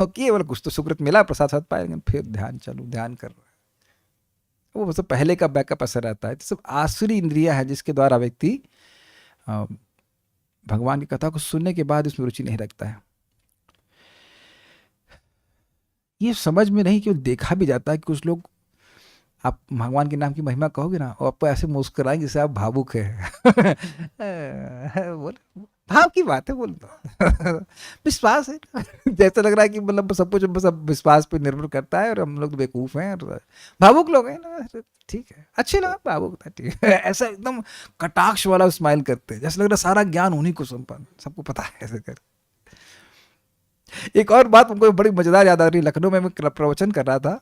केवल कुछ तो सुकृत मिला, प्रसाद साथ पाए, लेकिन फिर ध्यान चालू, ध्यान कर रहा है। वो सब पहले का बैकअप असर रहता है। तो सब आसुरी इंद्रियां है जिसके द्वारा व्यक्ति भगवान की कथा को सुनने के बाद इसमें रुचि नहीं रखता है। ये समझ में नहीं क्यों देखा भी जाता है कि कुछ लोग, आप भगवान के नाम की महिमा कहोगे ना, और आपको ऐसे मुस्कुराएंगे जैसे आप भावुक है बोल भाव की बात है, बोल दो विश्वास है जैसा लग रहा है कि मतलब सब कुछ बस अब विश्वास पे निर्भर करता है, और हम लोग तो बेवकूफ हैं और भावुक लोग हैं ना, ठीक है, अच्छे लोग भावुक था, ठीक है। ऐसा एकदम कटाक्ष वाला स्माइल करते हैं, जैसे लग रहा है सारा ज्ञान उन्हीं को संपन्न, सबको पता है ऐसे कर। एक और बात हमको बड़ी मजेदार याद आ रही, लखनऊ में मैं प्रवचन कर रहा था,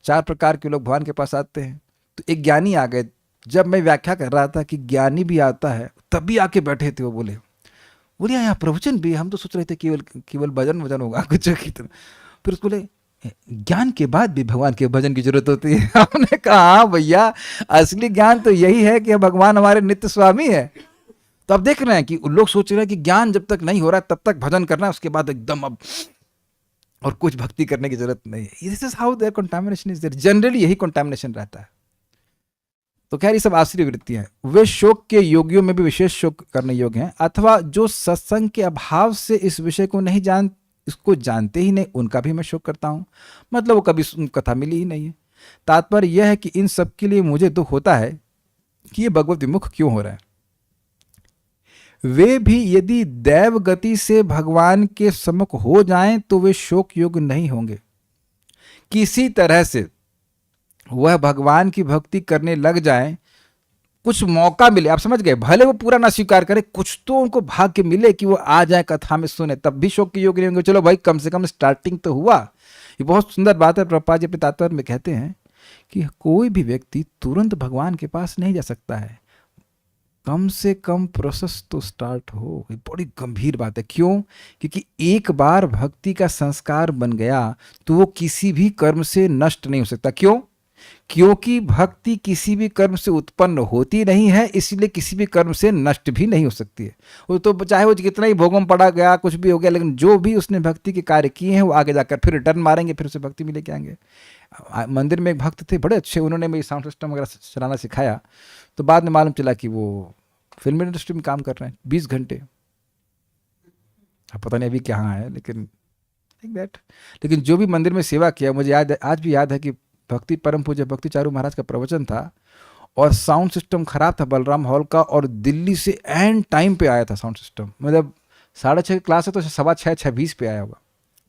4 प्रकार के लोग भगवान के पास आते हैं। तो एक ज्ञानी आ गए, जब मैं व्याख्या कर रहा था कि ज्ञानी भी आता है, तभी आके बैठे थे। वो बोले यहाँ प्रवचन भी, हम तो सोच रहे थे केवल भजन वजन होगा कुछ की तरह। फिर उसको बोले ज्ञान के बाद भी भगवान के भजन की जरूरत होती है। हमने कहा हाँ भैया, असली ज्ञान तो यही है कि भगवान हमारे नित्य स्वामी है। तो अब देख रहे हैं कि लोग सोच रहे हैं कि ज्ञान जब तक नहीं हो रहा है तब तक भजन करना है, उसके बाद एकदम अब और कुछ भक्ति करने की जरूरत नहीं है। This is how there contamination is there, generally यही कंटामिनेशन रहता है। तो खैर ये सब आश्री वृत्तियां हैं। वे शोक के योगियों में भी विशेष शोक करने योग्य हैं, अथवा जो सत्संग के अभाव से इस विषय को नहीं इसको जानते ही नहीं, उनका भी मैं शोक करता हूं। मतलब वो कभी कथा मिली ही नहीं है। तात्पर्य यह है कि इन सब के लिए मुझे दुख होता है कि ये भगवत विमुख क्यों हो रहा है। वे भी यदि दैव गति से भगवान के सम्मुख हो जाएं तो वे शोक योग्य नहीं होंगे। किसी तरह से वह भगवान की भक्ति करने लग जाएं, कुछ मौका मिले, आप समझ गए, भले वो पूरा ना स्वीकार करे, कुछ तो उनको भाग्य मिले कि वो आ जाए कथा में सुने, तब भी शोक के योग्य नहीं होंगे। चलो भाई कम से कम स्टार्टिंग तो हुआ। ये बहुत सुंदर बात है। प्रभुपाद जी अपने तात्पर्य में कहते हैं कि कोई भी व्यक्ति तुरंत भगवान के पास नहीं जा सकता है, कम से कम प्रोसेस तो स्टार्ट हो। ये बड़ी गंभीर बात है। क्यों? क्योंकि एक बार भक्ति का संस्कार बन गया तो वो किसी भी कर्म से नष्ट नहीं हो सकता। क्यों? क्योंकि भक्ति किसी भी कर्म से उत्पन्न होती नहीं है, इसलिए किसी भी कर्म से नष्ट भी नहीं हो सकती है। वो तो चाहे वो कितना ही भोगों में पड़ा गया, कुछ भी हो गया, लेकिन जो भी उसने भक्ति के कार्य किए हैं वो आगे जाकर फिर रिटर्न मारेंगे, फिर उसे भक्ति में लेके आएंगे। मंदिर में एक भक्त थे बड़े अच्छे, उन्होंने मेरी साउंड सिस्टम वगैरह चलाना सिखाया। तो बाद में मालूम चला कि वो फिल्म इंडस्ट्री में काम कर रहे हैं 20 घंटे। अब पता नहीं अभी कहाँ है, लेकिन लाइक दैट। लेकिन जो भी मंदिर में सेवा किया, मुझे याद है, आज भी याद है कि भक्ति परम पूज्य भक्ति चारू महाराज का प्रवचन था और साउंड सिस्टम खराब था बलराम हॉल का, और दिल्ली से एंड टाइम पे आया था साउंड सिस्टम। मतलब 6:30 क्लास है तो 6:15 6:20 पे आया होगा।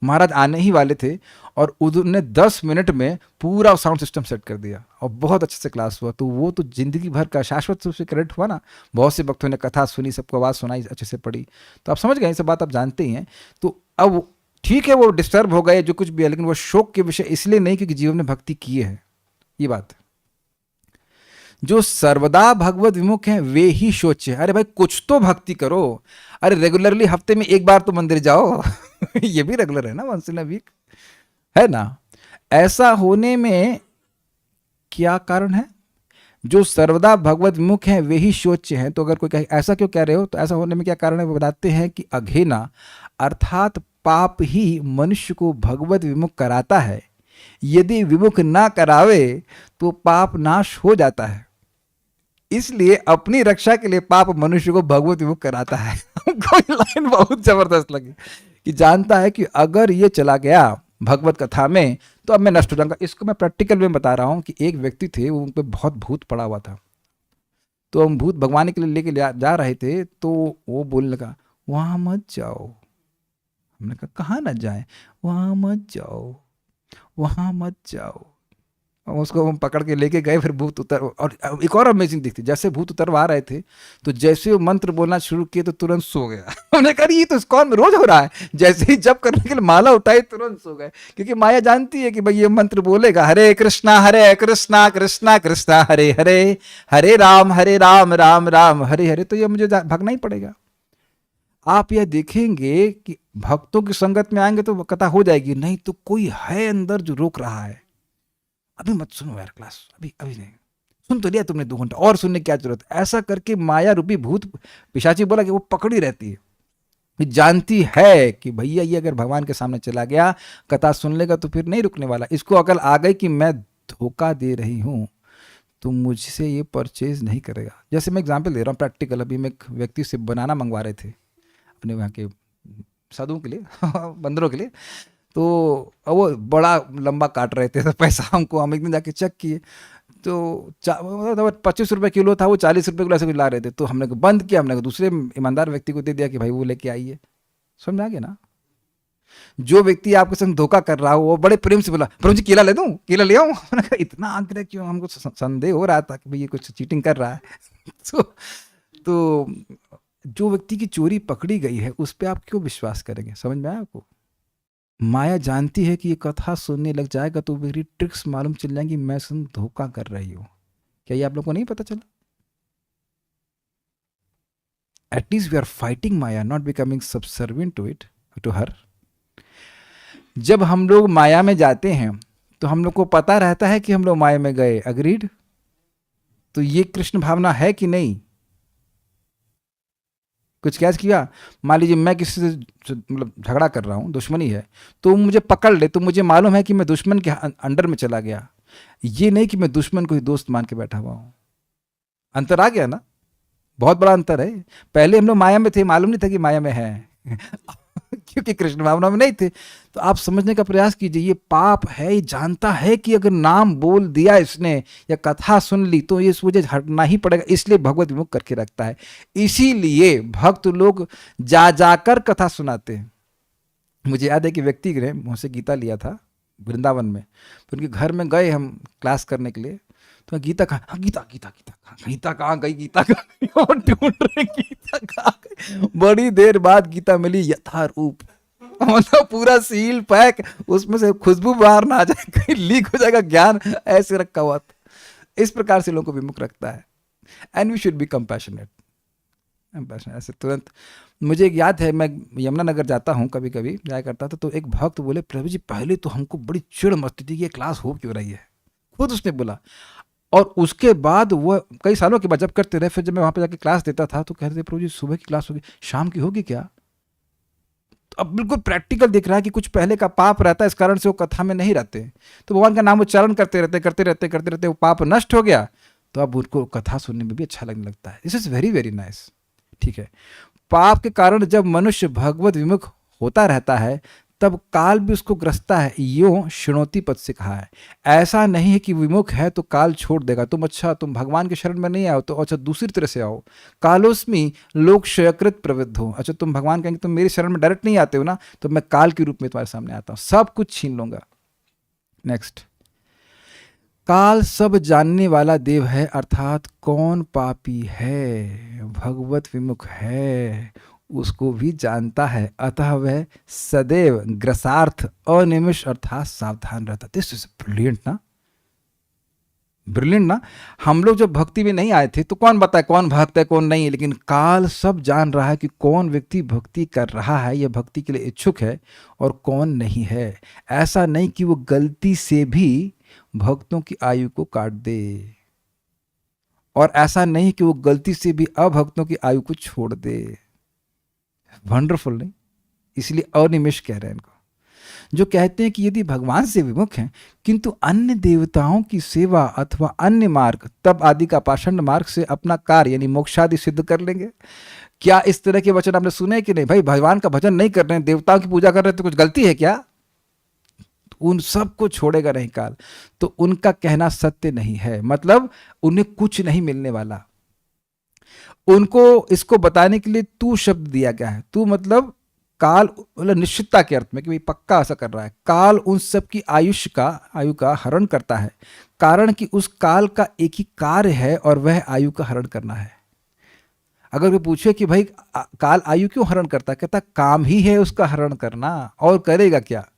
महाराज आने ही वाले थे और उन्होंने 10 मिनट में पूरा साउंड सिस्टम सेट कर दिया और बहुत अच्छे से क्लास हुआ। तो वो तो जिंदगी भर का शाश्वत रूप से क्रेडिट हुआ ना। बहुत से भक्तों ने कथा सुनी, सबको आवाज़ सुनाई, अच्छे से पढ़ी, तो आप समझ गए, ये सब बात आप जानते ही हैं। तो अब ठीक है वो डिस्टर्ब हो गए जो कुछ भी है, लेकिन वो शोक के विषय इसलिए नहीं क्योंकि जीवन में भक्ति किए है। ये बात जो सर्वदा भगवत विमुख हैं वे ही शोचे। अरे भाई कुछ तो भक्ति करो, अरे रेगुलरली हफ्ते में एक बार तो मंदिर जाओ ये भी रेगुलर है ना, वंस इन अ वीक, है ना। ऐसा होने में क्या कारण है? जो सर्वदा भगवत विमुख हैं वे ही शोच्य हैं। तो अगर कोई कहे ऐसा क्यों कह रहे हो, तो ऐसा होने में क्या कारण है वो बताते हैं कि अघेना अर्थात पाप ही मनुष्य को भगवत विमुख कराता है। यदि विमुख ना करावे तो पाप नाश हो जाता है, इसलिए अपनी रक्षा के लिए पाप मनुष्य को भगवत विमुख कराता है। हमको ये लाइन बहुत जबरदस्त लगी कि जानता है कि अगर ये चला गया भगवत कथा में तो अब मैं नष्ट हो जाऊंगा। इसको मैं प्रैक्टिकल में बता रहा हूँ कि एक व्यक्ति थे, वो उन पे बहुत भूत पड़ा हुआ था। तो हम भूत भगवान के लिए लेके जा रहे थे, तो वो बोलने लगा वहाँ मत जाओ। हमने कहा कहाँ ना जाए? वहाँ मत जाओ, वहाँ मत जाओ। और उसको हम पकड़ के लेके गए, फिर भूत उतर। और एक और अमेजिंग दिखती, जैसे भूत उतरवा रहे थे तो जैसे वो मंत्र बोलना शुरू किए तो तुरंत सो गया। हमने कहा ये तो कौन रोज हो रहा है, जैसे ही जप करने के लिए माला उठाई तुरंत सो गए। क्योंकि माया जानती है कि भाई ये मंत्र बोलेगा हरे कृष्णा कृष्णा कृष्णा हरे हरे, हरे राम राम राम हरे हरे, तो ये मुझे भागना ही पड़ेगा। आप यह देखेंगे कि भक्तों की संगत में आएंगे तो कथा हो जाएगी, नहीं तो कोई है अंदर जो रोक रहा है। अभी मत सुनो यार क्लास, अभी नहीं, सुन तो लिया तुमने 2 घंटा, और सुनने की क्या जरूरत। ऐसा करके माया रूपी भूत पिशाची बोला कि वो पकड़ी रहती है, जानती है कि भैया ये अगर भगवान के सामने चला गया कथा सुन लेगा तो फिर नहीं रुकने वाला। इसको अकल आ गई कि मैं धोखा दे रही हूँ तो मुझसे ये परचेज नहीं करेगा। जैसे मैं एग्जाम्पल दे रहा हूँ प्रैक्टिकल। अभी मैं एक व्यक्ति से बनाना मंगवा रहे थे अपने वहाँ के साधुओं के लिए बंदरों के लिए। तो वो बड़ा लंबा काट रहे थे, तो पैसा हम एक दिन जाके चेक किए तो 25 रुपये किलो था, वो 40 रुपये किलो ऐसे कुछ ला रहे थे। तो हमने बंद किया, हमने दूसरे ईमानदार व्यक्ति को दे दिया कि भाई वो लेके आइए। समझ आ गया ना। जो व्यक्ति आपके संग धोखा कर रहा हो वो बड़े प्रेम से बोला प्रभु जी केला ले दूं, केला ले आऊं। मैंने कहा इतना आग्रह क्यों? हमको संदेह हो रहा था कि भाई ये कुछ चीटिंग कर रहा है। तो जो व्यक्ति की चोरी पकड़ी गई है उस पर आप क्यों विश्वास करेंगे? समझ में आया आपको? माया जानती है कि ये कथा सुनने लग जाएगा तो मेरी ट्रिक्स मालूम चल जाएंगी, मैं सुन धोखा कर रही हूं। क्या ये आप लोगों को नहीं पता चला? At least we are fighting maya, not becoming subservient to it, to her. जब हम लोग माया में जाते हैं तो हम लोग को पता रहता है कि हम लोग माया में गए, अग्रीड? तो ये कृष्ण भावना है कि नहीं? कुछ कैच किया, मान लीजिए मैं किसी से मतलब झगड़ा कर रहा हूँ, दुश्मनी है, तो मुझे पकड़ ले तो मुझे मालूम है कि मैं दुश्मन के अंडर में चला गया, ये नहीं कि मैं दुश्मन को ही दोस्त मान के बैठा हुआ हूँ। अंतर आ गया ना? बहुत बड़ा अंतर है। पहले हम लोग माया में थे, मालूम नहीं था कि माया में है क्योंकि कृष्ण भावना में नहीं थे। तो आप समझने का प्रयास कीजिए, ये पाप है, ये जानता है कि अगर नाम बोल दिया इसने या कथा सुन ली तो ये मुझे हटना ही पड़ेगा, इसलिए भगवत विमुख करके रखता है। इसीलिए भक्त लोग जा जाकर कथा सुनाते हैं। मुझे याद है कि व्यक्ति ने मुझसे गीता लिया था वृंदावन में, तो उनके घर में गए हम क्लास करने के लिए। तो गीता कहाँ? हाँ गीता कहाँ गई, गीता कहाँ गई, और ढूंढ रहे गीता कहाँ गई। बड़ी देर बाद गीता मिली यथारूप, मतलब पूरा सील पैक, उसमें से खुशबू बाहर ना आ जाए, कहीं लीक हो जाएगा ज्ञान, ऐसे रखा हुआ था। इस प्रकार से लोगों को विमुख रखता है। And we should be compassionate. ऐसे तुरंत मुझे एक याद है, मैं यमुनानगर जाता हूँ, कभी कभी जाया करता था, तो एक भक्त बोले प्रभु जी पहले तो हमको बड़ी चिढ़ मचती थी कि ये क्लास हो क्यों रही है, खुद उसने बोला। और उसके बाद वो कई सालों के बाद जब करते रहे, फिर जब मैं वहां पे जाके क्लास देता था तो कहते थे प्रभु जी सुबह की क्लास होगी, शाम की होगी क्या? तो अब बिल्कुल प्रैक्टिकल दिख रहा है कि कुछ पहले का पाप रहता है, इस कारण से वो कथा में नहीं रहते। तो भगवान का नाम उच्चारण करते रहते वो पाप नष्ट हो गया, तो अब उनको कथा सुनने में भी अच्छा लगने लगता है। This is very very nice. ठीक है, पाप के कारण जब मनुष्य भगवत विमुख होता रहता है तब काल भी उसको ग्रसता है, यूं श्रृणोति पद से कहा है। ऐसा नहीं है कि विमुख है तो काल छोड़ देगा। तुम भगवान के शरण में नहीं आओ तो अच्छा दूसरी तरह से आओ। कालोस्मी लोक क्षयकृत प्रवृद्ध हो। अच्छा तुम भगवान कहेंगे तुम मेरी शरण में डायरेक्ट नहीं आते हो ना, तो मैं काल के रूप में तुम्हारे सामने आता हूं, सब कुछ छीन लूंगा। नेक्स्ट, काल सब जानने वाला देव है, अर्थात कौन पापी है भगवत विमुख है उसको भी जानता है, अतः वह सदैव ग्रसार्थ अनिमिष अर्थात सावधान रहता। दिस इज ब्रिलियंट ना, ब्रिलियंट ना। हम लोग जब भक्ति में नहीं आए थे तो कौन बताए कौन भक्त है कौन नहीं, लेकिन काल सब जान रहा है कि कौन व्यक्ति भक्ति कर रहा है या भक्ति के लिए इच्छुक है और कौन नहीं है। ऐसा नहीं कि वो गलती से भी भक्तों की आयु को काट दे, और ऐसा नहीं कि वो गलती से भी अभक्तों की आयु को छोड़ दे। वंडरफुल नहीं? इसलिए अनिमेष कह रहे हैं इनको, जो कहते हैं कि यदि भगवान से विमुख हैं किंतु अन्य देवताओं की सेवा अथवा अन्य मार्ग तप आदि का पाषंड मार्ग से अपना कार्य यानी मोक्षादि सिद्ध कर लेंगे। क्या इस तरह के वचन आपने सुने कि नहीं? भाई भगवान का भजन नहीं कर रहे हैं, देवताओं की पूजा कर रहे हैं, तो कुछ गलती है क्या? उन सबको छोड़ेगा नहीं काल। तो उनका कहना सत्य नहीं है, मतलब उन्हें कुछ नहीं मिलने वाला। उनको इसको बताने के लिए तू शब्द दिया गया है। तू मतलब काल, मतलब निश्चितता के अर्थ में कि भाई पक्का ऐसा कर रहा है। काल उन सब की आयु का हरण करता है, कारण कि उस काल का एक ही कार्य है और वह आयु का हरण करना है। अगर कोई पूछे कि भाई काल आयु क्यों हरण करता है, कहता काम ही है उसका हरण करना, और करेगा क्या?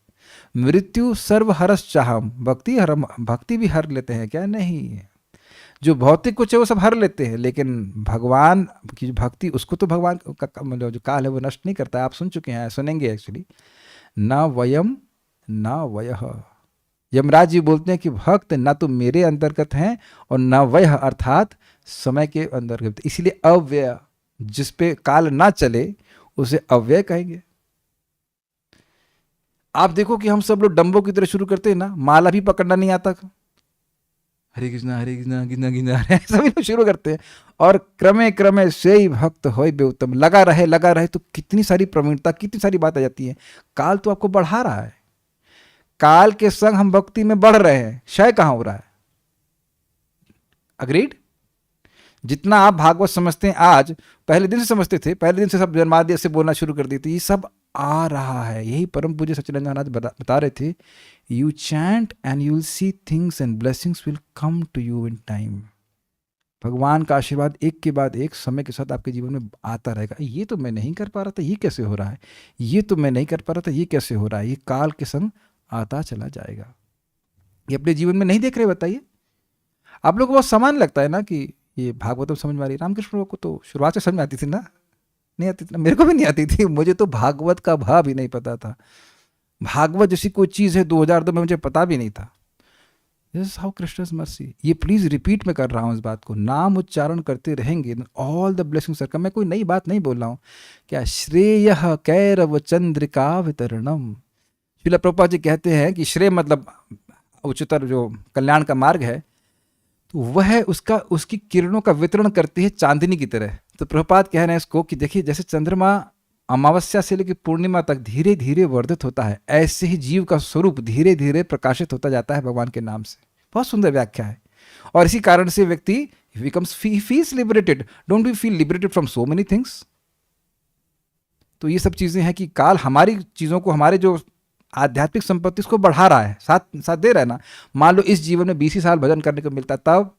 मृत्यु सर्वहरस चाहम, भक्ति भी हर लेते हैं क्या? नहीं। जो भौतिक कुछ है वो सब हर लेते हैं, लेकिन भगवान की भक्ति उसको तो भगवान का मतलब जो काल है वो नष्ट नहीं करता है। आप सुन चुके हैं, सुनेंगे एक्चुअली। न वयम न वयः, यमराज जी बोलते हैं कि भक्त ना तो मेरे अंतर्गत हैं और न वयः अर्थात समय के अंतर्गत। इसलिए अव्यय, जिस पे काल ना चले उसे अव्यय कहेंगे। आप देखो कि हम सब लोग डंबों की तरह शुरू करते हैं ना, माला भी पकड़ना नहीं आता, हरे कृष्णा कृष्णा कृष्णा सभी लोग शुरू करते हैं, और क्रमे क्रमे से ही भक्त होय बेउत्तम, लगा रहे तो कितनी सारी प्रवीणता, कितनी सारी बात आ जाती है। काल तो आपको बढ़ा रहा है, काल के संग हम भक्ति में बढ़ रहे हैं, क्षय कहां हो रहा है? अग्रीड? जितना आप भागवत समझते हैं आज, पहले दिन से समझते थे, पहले दिन से सब जन्माद्य से बोलना शुरू कर दी थी, ये सब आ रहा है। यही परम पूज्य सच्चिदानंद महाराज बता रहे थे, you chant and you will see things and blessings will come to you in time. भगवान का आशीर्वाद एक के बाद एक समय के साथ आपके जीवन में आता रहेगा। ये तो मैं नहीं कर पा रहा था, ये कैसे हो रहा है? ये तो मैं नहीं कर पा रहा था, ये कैसे हो रहा है? ये काल के संग आता चला जाएगा। ये अपने जीवन में नहीं देख रहे? बताइए। आप लोगों को बहुत समान लगता है ना कि ये भागवतम समझ में आ रही। रामकृष्ण को तो शुरुआत से समझ में आती थी ना? नहीं आती थी ना? मेरे को भी नहीं आती थी, मुझे तो भागवत का भाव भी नहीं पता था। भागवत जैसी कोई चीज है 2002 में मुझे पता भी नहीं था। This is how Krishna's mercy. ये प्लीज रिपीट में कर रहा हूं इस बात को, नाम उच्चारण करते रहेंगे, ऑल द ब्लेसिंग्स आर कम। मैं कोई नई बात नहीं बोल रहा हूं। क्या श्रेय कैरव चंद्रिका वितरणम। श्रील प्रभुपाद जी कहते हैं कि श्रेय मतलब उच्चतर जो कल्याण का मार्ग है, तो वह उसकी किरणों का वितरण करती है चांदनी की तरह। तो प्रभुपाद कह रहे हैं इसको कि देखिए, जैसे चंद्रमा अमावस्या से लेकर पूर्णिमा तक धीरे धीरे वर्धित होता है, ऐसे ही जीव का स्वरूप धीरे धीरे प्रकाशित होता जाता है भगवान के नाम से। बहुत सुंदर व्याख्या है। और इसी कारण से व्यक्ति feels liberated. Don't we feel liberated from so many things? तो ये सब चीजें हैं कि काल हमारी चीजों को, हमारे जो आध्यात्मिक संपत्ति उसको बढ़ा रहा है, साथ दे रहा है ना। मान लो इस जीवन में 20 ही साल भजन करने को मिलता, तब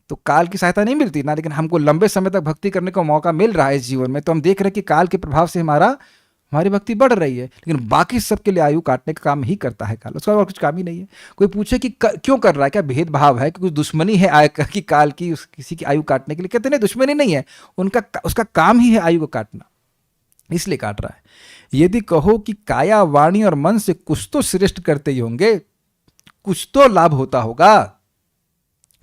तो काल की सहायता नहीं मिलती ना, लेकिन हमको लंबे समय तक भक्ति करने का मौका मिल रहा है इस जीवन में, तो हम देख रहे हैं कि काल के प्रभाव से हमारी भक्ति बढ़ रही है। लेकिन बाकी सबके लिए आयु काटने का काम ही करता है काल, उसका और कुछ काम ही नहीं है। कोई पूछे कि क्यों कर रहा है, क्या भेदभाव है, कि कुछ दुश्मनी है कि काल की किसी की आयु काटने के लिए? कहते नहीं, दुश्मनी नहीं है, उसका काम ही है आयु को काटना, इसलिए काट रहा है। यदि कहो कि काया वाणी और मन से कुछ तो श्रेष्ठ करते ही होंगे, कुछ तो लाभ होता होगा।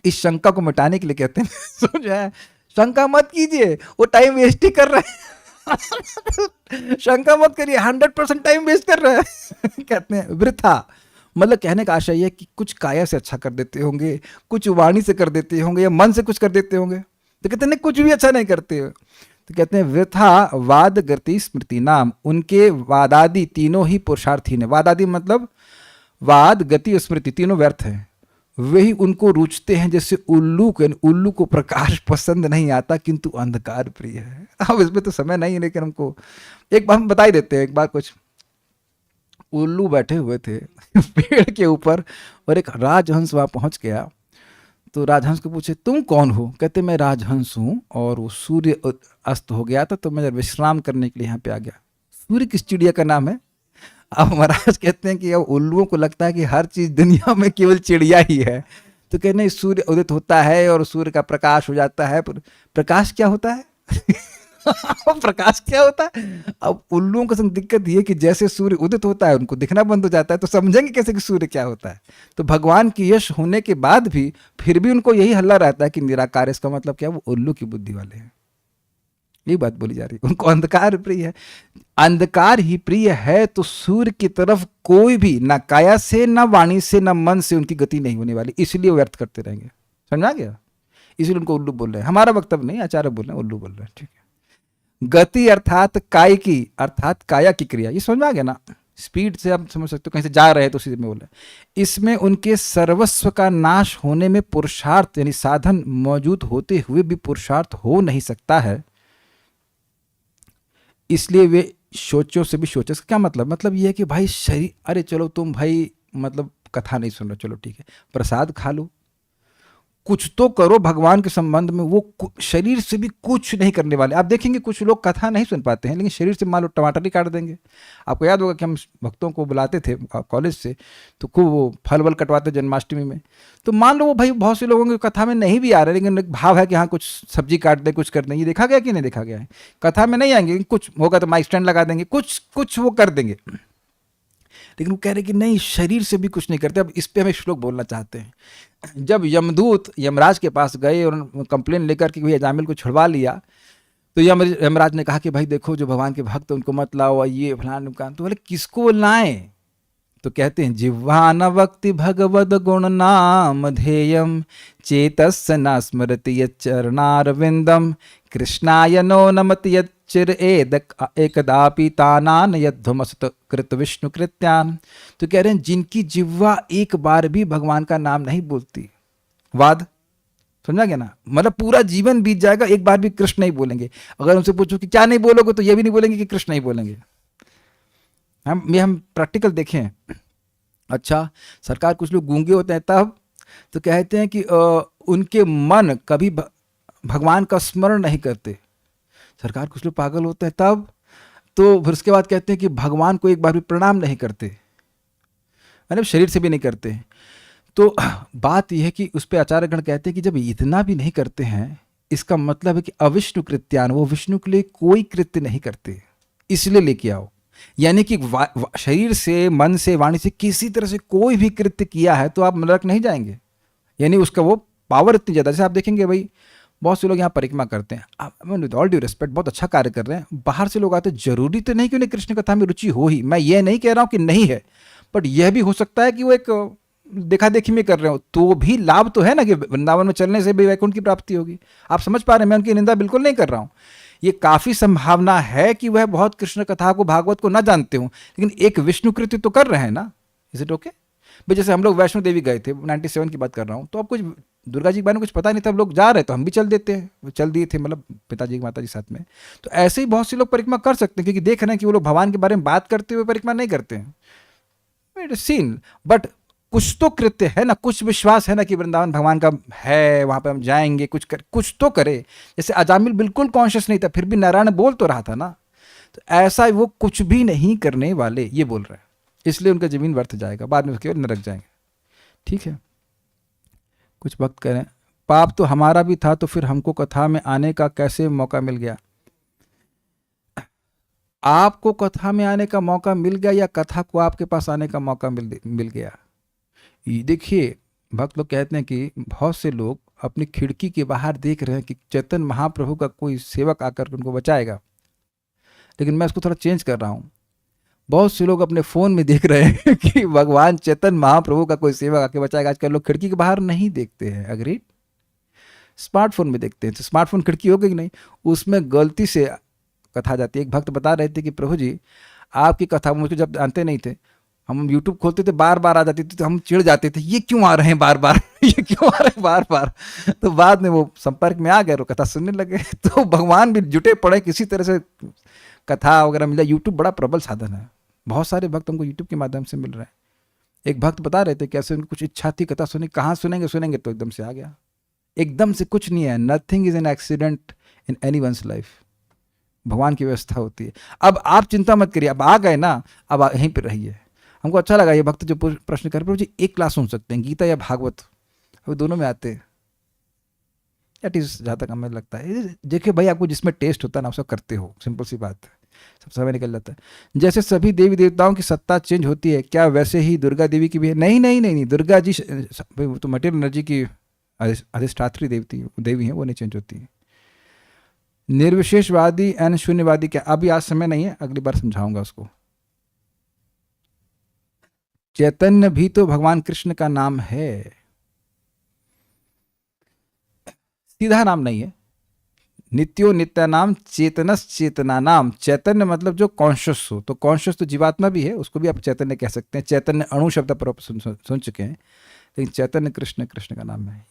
इस शंका को मिटाने के लिए कहते हैं समझ आया, शंका मत कीजिए, वो टाइम वेस्ट ही कर रहा है शंका मत करिए, 100% टाइम वेस्ट कर रहा है कहते हैं वृथा। मतलब कहने का आशय है कि कुछ काया से अच्छा कर देते होंगे, कुछ वाणी से कर देते होंगे, या मन से कुछ कर देते होंगे। तो कहते हैं नहीं, कुछ भी अच्छा नहीं करते हो। तो कहते हैं वृथा वाद गति स्मृति नाम, उनके वादादि तीनों ही पुरुषार्थी ने। वादादि मतलब वाद गति और स्मृति तीनों व्यर्थ हैं, वही उनको रूचते हैं जैसे उल्लू को। उल्लू को प्रकाश पसंद नहीं आता किंतु अंधकार प्रिय है। अब इसमें तो समय नहीं है, लेकिन हमको एक बार हम बता ही देते हैं। एक बार कुछ उल्लू बैठे हुए थे पेड़ के ऊपर, और एक राजहंस वहां पहुंच गया। तो राजहंस को पूछे तुम कौन हो? कहते मैं राजहंस हूँ, और वो सूर्य अस्त हो गया था तो मैं विश्राम करने के लिए यहाँ पे आ गया। सूर्य किस चिड़िया का नाम है? अब महाराज कहते हैं कि अब उल्लुओं को लगता है कि हर चीज दुनिया में केवल चिड़िया ही है। तो कहते हैं सूर्य उदित होता है और सूर्य का प्रकाश हो जाता है। प्रकाश क्या होता है प्रकाश क्या होता है? अब उल्लुओं का दिक्कत ये कि जैसे सूर्य उदित होता है उनको दिखना बंद हो जाता है, तो समझेंगे कैसे कि सूर्य क्या होता है? तो भगवान की यश होने के बाद भी फिर भी उनको यही हल्ला रहता है कि निराकार। इसका मतलब क्या? वो उल्लू की बुद्धि वाले हैं। ये बात बोली जा रही है, उनको अंधकार प्रिय है। अंधकार ही प्रिय है तो सूर्य की तरफ कोई भी ना काया से, ना वाणी से, ना मन से उनकी गति नहीं होने वाली, इसलिए वो व्यर्थ करते रहेंगे। समझा गया? इसलिए उनको उल्लू बोल रहे हैं। हमारा वक्तव्य नहीं, आचार्य बोल रहे हैं, उल्लू बोल रहे हैं। ठीक है। गति अर्थात काय की, अर्थात काया की क्रिया। ये समझ में आ गया ना? स्पीड से आप समझ सकते हो, कहीं से जा रहे हैं तो सीधे में बोल रहे हैं। इसमें उनके सर्वस्व का नाश होने में पुरुषार्थ यानी साधन मौजूद होते हुए भी पुरुषार्थ हो नहीं सकता है, इसलिए वे शौचों से भी शौच। क्या मतलब? मतलब ये है कि भाई शरीर, अरे चलो तुम भाई मतलब कथा नहीं सुन रहे, चलो ठीक है, प्रसाद खा लो, कुछ तो करो भगवान के संबंध में। वो शरीर से भी कुछ नहीं करने वाले। आप देखेंगे कुछ लोग कथा नहीं सुन पाते हैं, लेकिन शरीर से मान लो टमाटर ही काट देंगे। आपको याद होगा कि हम भक्तों को बुलाते थे कॉलेज से, तो खूब वो फल वल कटवाते जन्माष्टमी में। तो मान लो वो भाई बहुत से लोगों की कथा में नहीं भी आ रहे, लेकिन एक भाव है कि हाँ कुछ सब्जी काट दें, कुछ कर दें। ये देखा गया कि नहीं देखा गया है? कथा में नहीं आएंगे, कुछ होगा तो माइक स्टैंड लगा देंगे, कुछ वो कर देंगे। लेकिन वो कह रहे कि नहीं, शरीर से भी कुछ नहीं करते। अब इस पे हम एक श्लोक बोलना चाहते हैं। जब यमदूत यमराज के पास गए और कंप्लेन लेकर कि भैया अजामिल को छुड़वा लिया, तो यमराज ने कहा कि भाई देखो जो भगवान के भक्त उनको मत लाओ, ये फलान का। तो बोले किसको लाएं? तो कहते हैं जिह्वान वक्ति भगवद गुण नाम धेयम चेतस्य न स्मरति यच्चरणारविंदम कृष्णाय नो नमति यच्चिर एकदापि तानान यद्धमसत कृत विष्णु कृत्यान। तो कह रहे हैं जिनकी जिह्वा एक बार भी भगवान का नाम नहीं बोलती। वाद समझा गया ना? मतलब पूरा जीवन बीत जाएगा, एक बार भी कृष्ण नहीं बोलेंगे। अगर उनसे पूछो कि क्या नहीं बोलोगे, तो ये भी नहीं बोलेंगे कि कृष्ण नहीं बोलेंगे। हम प्रैक्टिकल देखें। अच्छा, सरकार कुछ लोग गूंगे होते हैं तब, तो कहते हैं कि उनके मन कभी भगवान का स्मरण नहीं करते। सरकार कुछ लोग पागल होते हैं तब, तो फिर उसके बाद कहते हैं कि भगवान को एक बार भी प्रणाम नहीं करते, मतलब शरीर से भी नहीं करते। तो बात यह है कि उस पर आचार्यगण कहते हैं कि जब इतना भी नहीं करते हैं, इसका मतलब है कि अविष्णु कृत्यान, वो विष्णु के लिए कोई कृत्य नहीं करते, इसलिए लेके आओ। यानी कि शरीर से, मन से, वाणी से किसी तरह से कोई भी कृत्य किया है तो आप नरक नहीं जाएंगे। यानी उसका वो पावर इतनी ज़्यादा। जैसे आप देखेंगे भाई बहुत से लोग यहाँ परिक्रमा करते हैं, विद ऑल ड्यू रिस्पेक्ट बहुत अच्छा कार्य कर रहे हैं, बाहर से लोग आते हैं। जरूरी तो नहीं कि उन्हें कृष्ण कथा में रुचि हो ही, मैं ये नहीं कह रहा हूँ कि नहीं है, बट यह भी हो सकता है कि वो एक देखा देखी में कर रहे हो, तो भी लाभ तो है ना कि वृंदावन में चलने से भी वैकुंठ की प्राप्ति होगी। आप समझ पा रहे हैं? मैं उनकी निंदा बिल्कुल नहीं कर रहा हूँ। ये काफ़ी संभावना है कि वह बहुत कृष्ण कथा को, भागवत को ना जानते हों, लेकिन एक विष्णु कृत्य तो कर रहे हैं ना। Is it okay? भाई जैसे हम लोग वैष्णो देवी गए थे, 97 की बात कर रहा हूँ, तो अब कुछ दुर्गा जी के बारे में कुछ पता नहीं था, लोग जा रहे तो हम भी चल देते हैं, चल दिए थे, मतलब पिताजी माता जी साथ में। तो ऐसे ही बहुत से लोग परिक्रमा कर सकते हैं, क्योंकि देख रहे हैं कि वो लोग भगवान के बारे में बात करते हुए परिक्रमा नहीं करते हैं। इट इज सीन, बट कुछ तो कृत्य है ना, कुछ विश्वास है ना कि वृंदावन भगवान का है, वहां पे हम जाएंगे, कुछ तो करे। जैसे अजामिल बिल्कुल कॉन्शियस नहीं था, फिर भी नारायण बोल तो रहा था ना। तो ऐसा वो कुछ भी नहीं करने वाले, ये बोल रहे हैं, इसलिए उनका जमीन व्यर्थ जाएगा, बाद में केवल नरक जाएंगे। ठीक है। कुछ भक्त कह रहे हैं पाप तो हमारा भी था, तो फिर हमको कथा में आने का कैसे मौका मिल गया? आपको कथा में आने का मौका मिल गया या कथा को आपके पास आने का मौका मिल गया? देखिए, भक्त लोग कहते हैं कि बहुत से लोग अपनी खिड़की के बाहर देख रहे हैं कि चैतन्य महाप्रभु का कोई सेवक आकर के उनको बचाएगा, लेकिन मैं उसको थोड़ा चेंज कर रहा हूँ। बहुत से लोग अपने फ़ोन में देख रहे हैं कि भगवान चैतन्य महाप्रभु का कोई सेवक आके बचाएगा। आजकल लोग खिड़की के बाहर नहीं देखते हैं, अग्री, स्मार्टफोन में देखते हैं। तो स्मार्टफोन खिड़की हो गई कि नहीं, उसमें गलती से कथा जाती है। एक भक्त बता रहे थे कि प्रभु जी आपकी कथा मुझको जब जानते नहीं थे, हम यूट्यूब खोलते थे, बार बार आ जाती थी, तो हम चिढ़ जाते थे, ये क्यों आ रहे हैं बार बार ये क्यों आ रहे हैं बार बार। तो बाद में वो संपर्क में आ गए और कथा सुनने लगे। तो भगवान भी जुटे पड़े किसी तरह से कथा वगैरह मिला। यूट्यूब बड़ा प्रबल साधन है, बहुत सारे भक्त हमको यूट्यूब के माध्यम से मिल रहे हैं। एक भक्त बता रहे थे कैसे उनको कुछ इच्छा थी कथा सुनी, कहाँ सुनेंगे तो एकदम से आ गया। एकदम से कुछ नहीं है, nothing is an accident in any one's life. भगवान की व्यवस्था होती है। अब आप चिंता मत करिए, अब आ गए ना, अब यहीं पर रहिए। हमको अच्छा लगा ये भक्त जो प्रश्न कर प्रभु जी एक क्लास सुन सकते हैं, गीता या भागवत, अभी दोनों में आते हैं। दैट इज जहाँ तक हमें लगता है। देखिए भाई, आपको जिसमें टेस्ट होता है ना उसका करते हो, सिंपल सी बात है, सब समय निकल जाता है। जैसे सभी देवी देवताओं की सत्ता चेंज होती है, क्या वैसे ही दुर्गा देवी की भी है? नहीं नहीं नहीं नहीं, दुर्गा जी तो मटेरियल एनर्जी की अधिष्ठात्री देवी है, वो नहीं चेंज होती है। निर्विशेषवादी एंड शून्यवादी क्या? अभी आज समय नहीं है, अगली बार समझाऊंगा उसको। चैतन्य भी तो भगवान कृष्ण का नाम है, सीधा नाम नहीं है। नित्यो नित्य नाम चेतनस चेतना नाम। चैतन्य मतलब जो कॉन्शियस हो, तो कॉन्शियस तो जीवात्मा भी है, उसको भी आप चैतन्य कह सकते हैं। चैतन्य अणु शब्द पर आप सुन चुके हैं, लेकिन चैतन्य कृष्ण का नाम है।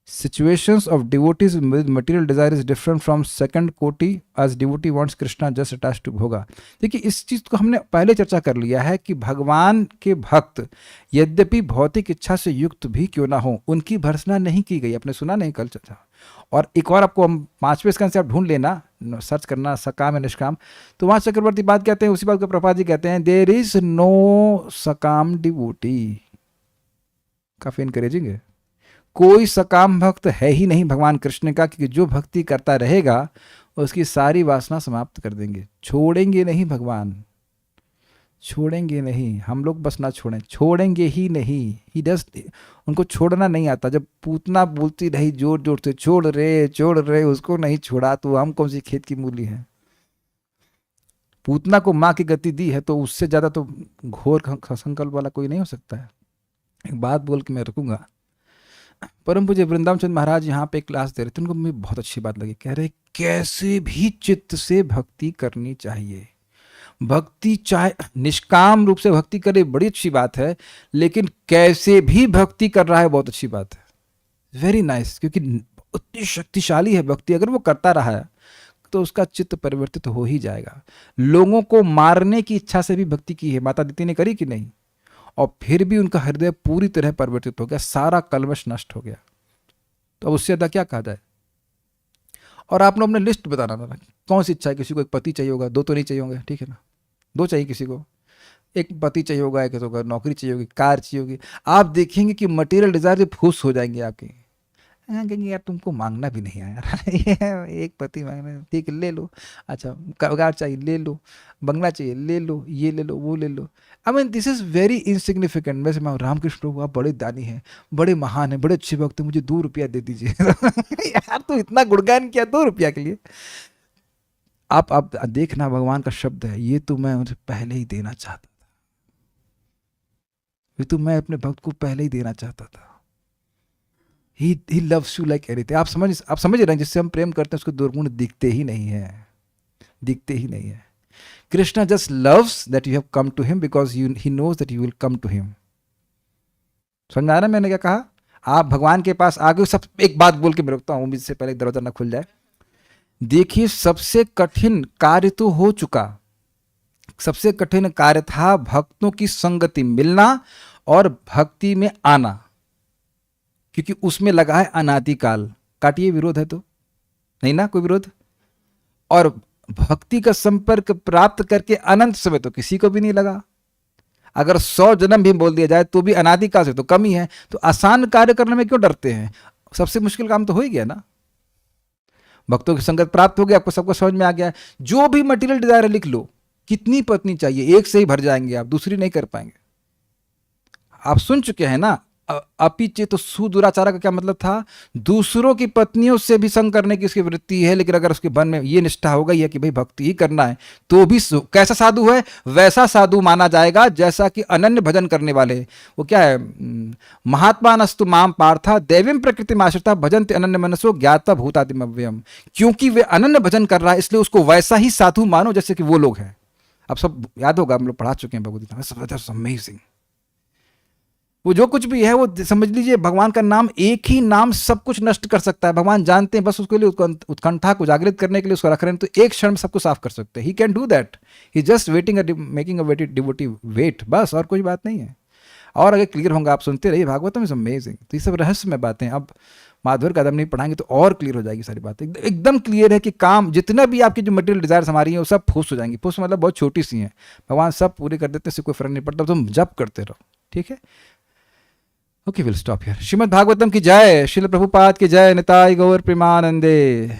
Situations of devotees with material desire is different from second koti as devotee wants Krishna just attached to bhoga। देखिए, इस चीज़ को हमने पहले चर्चा कर लिया है कि भगवान के भक्त यद्यपि भौतिक इच्छा से युक्त भी क्यों ना हो, उनकी भर्त्सना नहीं की गई। आपने सुना नहीं कल चर्चा। और एक और आपको हम 5वें स्कंद से आप ढूंढ लेना, सर्च करना सकाम या निष्काम, तो वहाँ चक्रवर्ती बात कहते हैं, उसी बात को प्रभुपाद जी कहते हैं, देयर इज नो सकाम डिवोटी। काफ़ी इनकरेजिंग है। कोई सकाम भक्त है ही नहीं भगवान कृष्ण का, क्योंकि जो भक्ति करता रहेगा उसकी सारी वासना समाप्त कर देंगे। छोड़ेंगे नहीं भगवान, छोड़ेंगे नहीं। हम लोग बस ना छोड़ें, छोड़ेंगे ही नहीं। ही डज, उनको छोड़ना नहीं आता। जब पूतना बोलती रही जोर जोर से, छोड़ रहे, उसको नहीं छोड़ा, तो हम कौन सी खेत की मूली है। पूतना को माँ की गति दी है, तो उससे ज़्यादा तो घोर संकल्प वाला कोई नहीं हो सकता है। एक बात बोल के मैं रखूँगा। परम पूज्य वृंदावन चंद्र महाराज यहाँ पे क्लास दे रहे थे, उनको मुझे बहुत अच्छी बात लगी। कह रहे कैसे भी चित्त से भक्ति करनी चाहिए। भक्ति चाहे निष्काम रूप से भक्ति करे, बड़ी अच्छी बात है, लेकिन कैसे भी भक्ति कर रहा है, बहुत अच्छी बात है। वेरी नाइस, क्योंकि उतनी शक्तिशाली है भक्ति। अगर वो करता रहा है तो उसका चित्त परिवर्तित हो ही जाएगा। लोगों को मारने की इच्छा से भी भक्ति की है, माता दीदी ने करी कि नहीं, और फिर भी उनका हृदय पूरी तरह परिवर्तित हो गया, सारा कलमश नष्ट हो गया। तो अब उससे ज़्यादा क्या कहा जाए। और आप लोग अपने लिस्ट बताना ना, कौन सी इच्छा है। किसी को एक पति चाहिए होगा, 2 तो नहीं चाहिए होंगे, ठीक है ना, 2 चाहिए किसी को। एक पति चाहिए होगा, एक होगा नौकरी चाहिए होगी, कार चाहिए होगी। आप देखेंगे कि मटेरियल डिजायर फूस हो जाएंगे आपके। कहेंगे यार तुमको मांगना भी नहीं आया एक पति मांगना, ठीक है ले लो, अच्छा कार चाहिए ले लो, बंगला चाहिए ले लो, ये ले लो, वो ले लो। I mean this is very insignificant. वैसे मैं रामकृष्ण प्रभु आप बड़े दानी हैं, बड़े महान हैं, बड़े अच्छे भक्त हैं, मुझे 2 रुपया दे दीजिए यार तो इतना गुणगान किया 2 रुपया के लिए। आप देखना, भगवान का शब्द है, ये तो मैं मुझे पहले ही देना चाहता था, ये तो मैं अपने भक्त को पहले ही देना चाहता था। He loves you like anything। आप समझ रहे हैं, जिससे हम प्रेम करते हैं उसको दुर्गुण दिखते ही नहीं है, दिखते ही नहीं है। Krishna just loves that you have come to him because he knows that you will come to him. समझ आ रहा है मैंने क्या कहा। आप भगवान के पास आगे, सब एक बात बोल के मैं रुकता हूँ, मुझसे पहले दरवाजा ना खुल जाए। देखिए, सबसे कठिन कार्य तो हो चुका। सबसे कठिन कार्य था भक्तों की संगति मिलना और भक्ति में आना, क्योंकि उसमें लगा है अनादिकाल। काटिए, विरोध है तो नहीं ना, कोई विरोध। और भक्ति का संपर्क प्राप्त करके अनंत समय तो किसी को भी नहीं लगा। अगर 100 जन्म भी बोल दिया जाए तो भी अनादिकाल से तो कम ही है। तो आसान कार्य करने में क्यों डरते हैं। सबसे मुश्किल काम तो हो ही गया ना। भक्तों की संगत प्राप्त हो गया, आपको सबको समझ में आ गया। जो भी मटेरियल डिजायर लिख लो, कितनी पत्नी चाहिए, एक से ही भर जाएंगे आप, दूसरी नहीं कर पाएंगे। आप सुन चुके हैं ना। अपिचे तो सुदुराचारा का क्या मतलब था? दूसरों की पत्नियों से भी संग करने की उसकी वृत्ति है, लेकिन अगर उसके मन में ये निष्ठा हो गई है कि भाई भक्ति ही करना है, तो भी कैसा साधु है? वैसा साधु माना जाएगा जैसा कि अनन्य भजन करने वाले। वो क्या है, महात्मा नस्तु माम पार्था दैवीम प्रकृति आश्रिता भजन्ते अनन्य मनसो ज्ञाता भूतादिम अव्ययम। क्योंकि वे अनन्य भजन कर रहा है, इसलिए उसको वैसा ही साधु मानो जैसे कि वो लोग हैं। अब सब याद होगा, हम लोग पढ़ा चुके हैं भगवद गीता। अमेजिंग। वो जो कुछ भी है वो समझ लीजिए, भगवान का नाम, एक ही नाम सब कुछ नष्ट कर सकता है। भगवान जानते हैं, बस उसके लिए उत्कंठा को जागृत करने के लिए उसको रख रहे हैं, तो एक क्षण में सबको साफ कर सकते हैं। He can do that. He just waiting, making a weighted devotee wait, बस, और कोई बात नहीं है। और अगर क्लियर होगा, आप सुनते रहिए, भागवतम इज अमेजिंग। तो ये सब रहस्यमय बातें अब माधुर कदम नहीं पढ़ाएंगे तो और क्लियर हो जाएगी सारी बातें। एकदम क्लियर है कि काम जितना भी आपकी जो मटेरियल डिजायर्स हमारी हैं वो सब फूस हो जाएंगी। फूस मतलब बहुत छोटी सी हैं, भगवान सब पूरे कर देते हैं, इससे कोई फर्क नहीं पड़ता। तुम जप करते रहो, ठीक है। Okay, will stop here. Shrimad Bhagavatam की जय, श्रील प्रभुपाद की जय, निताय गौर प्रेमानंदे।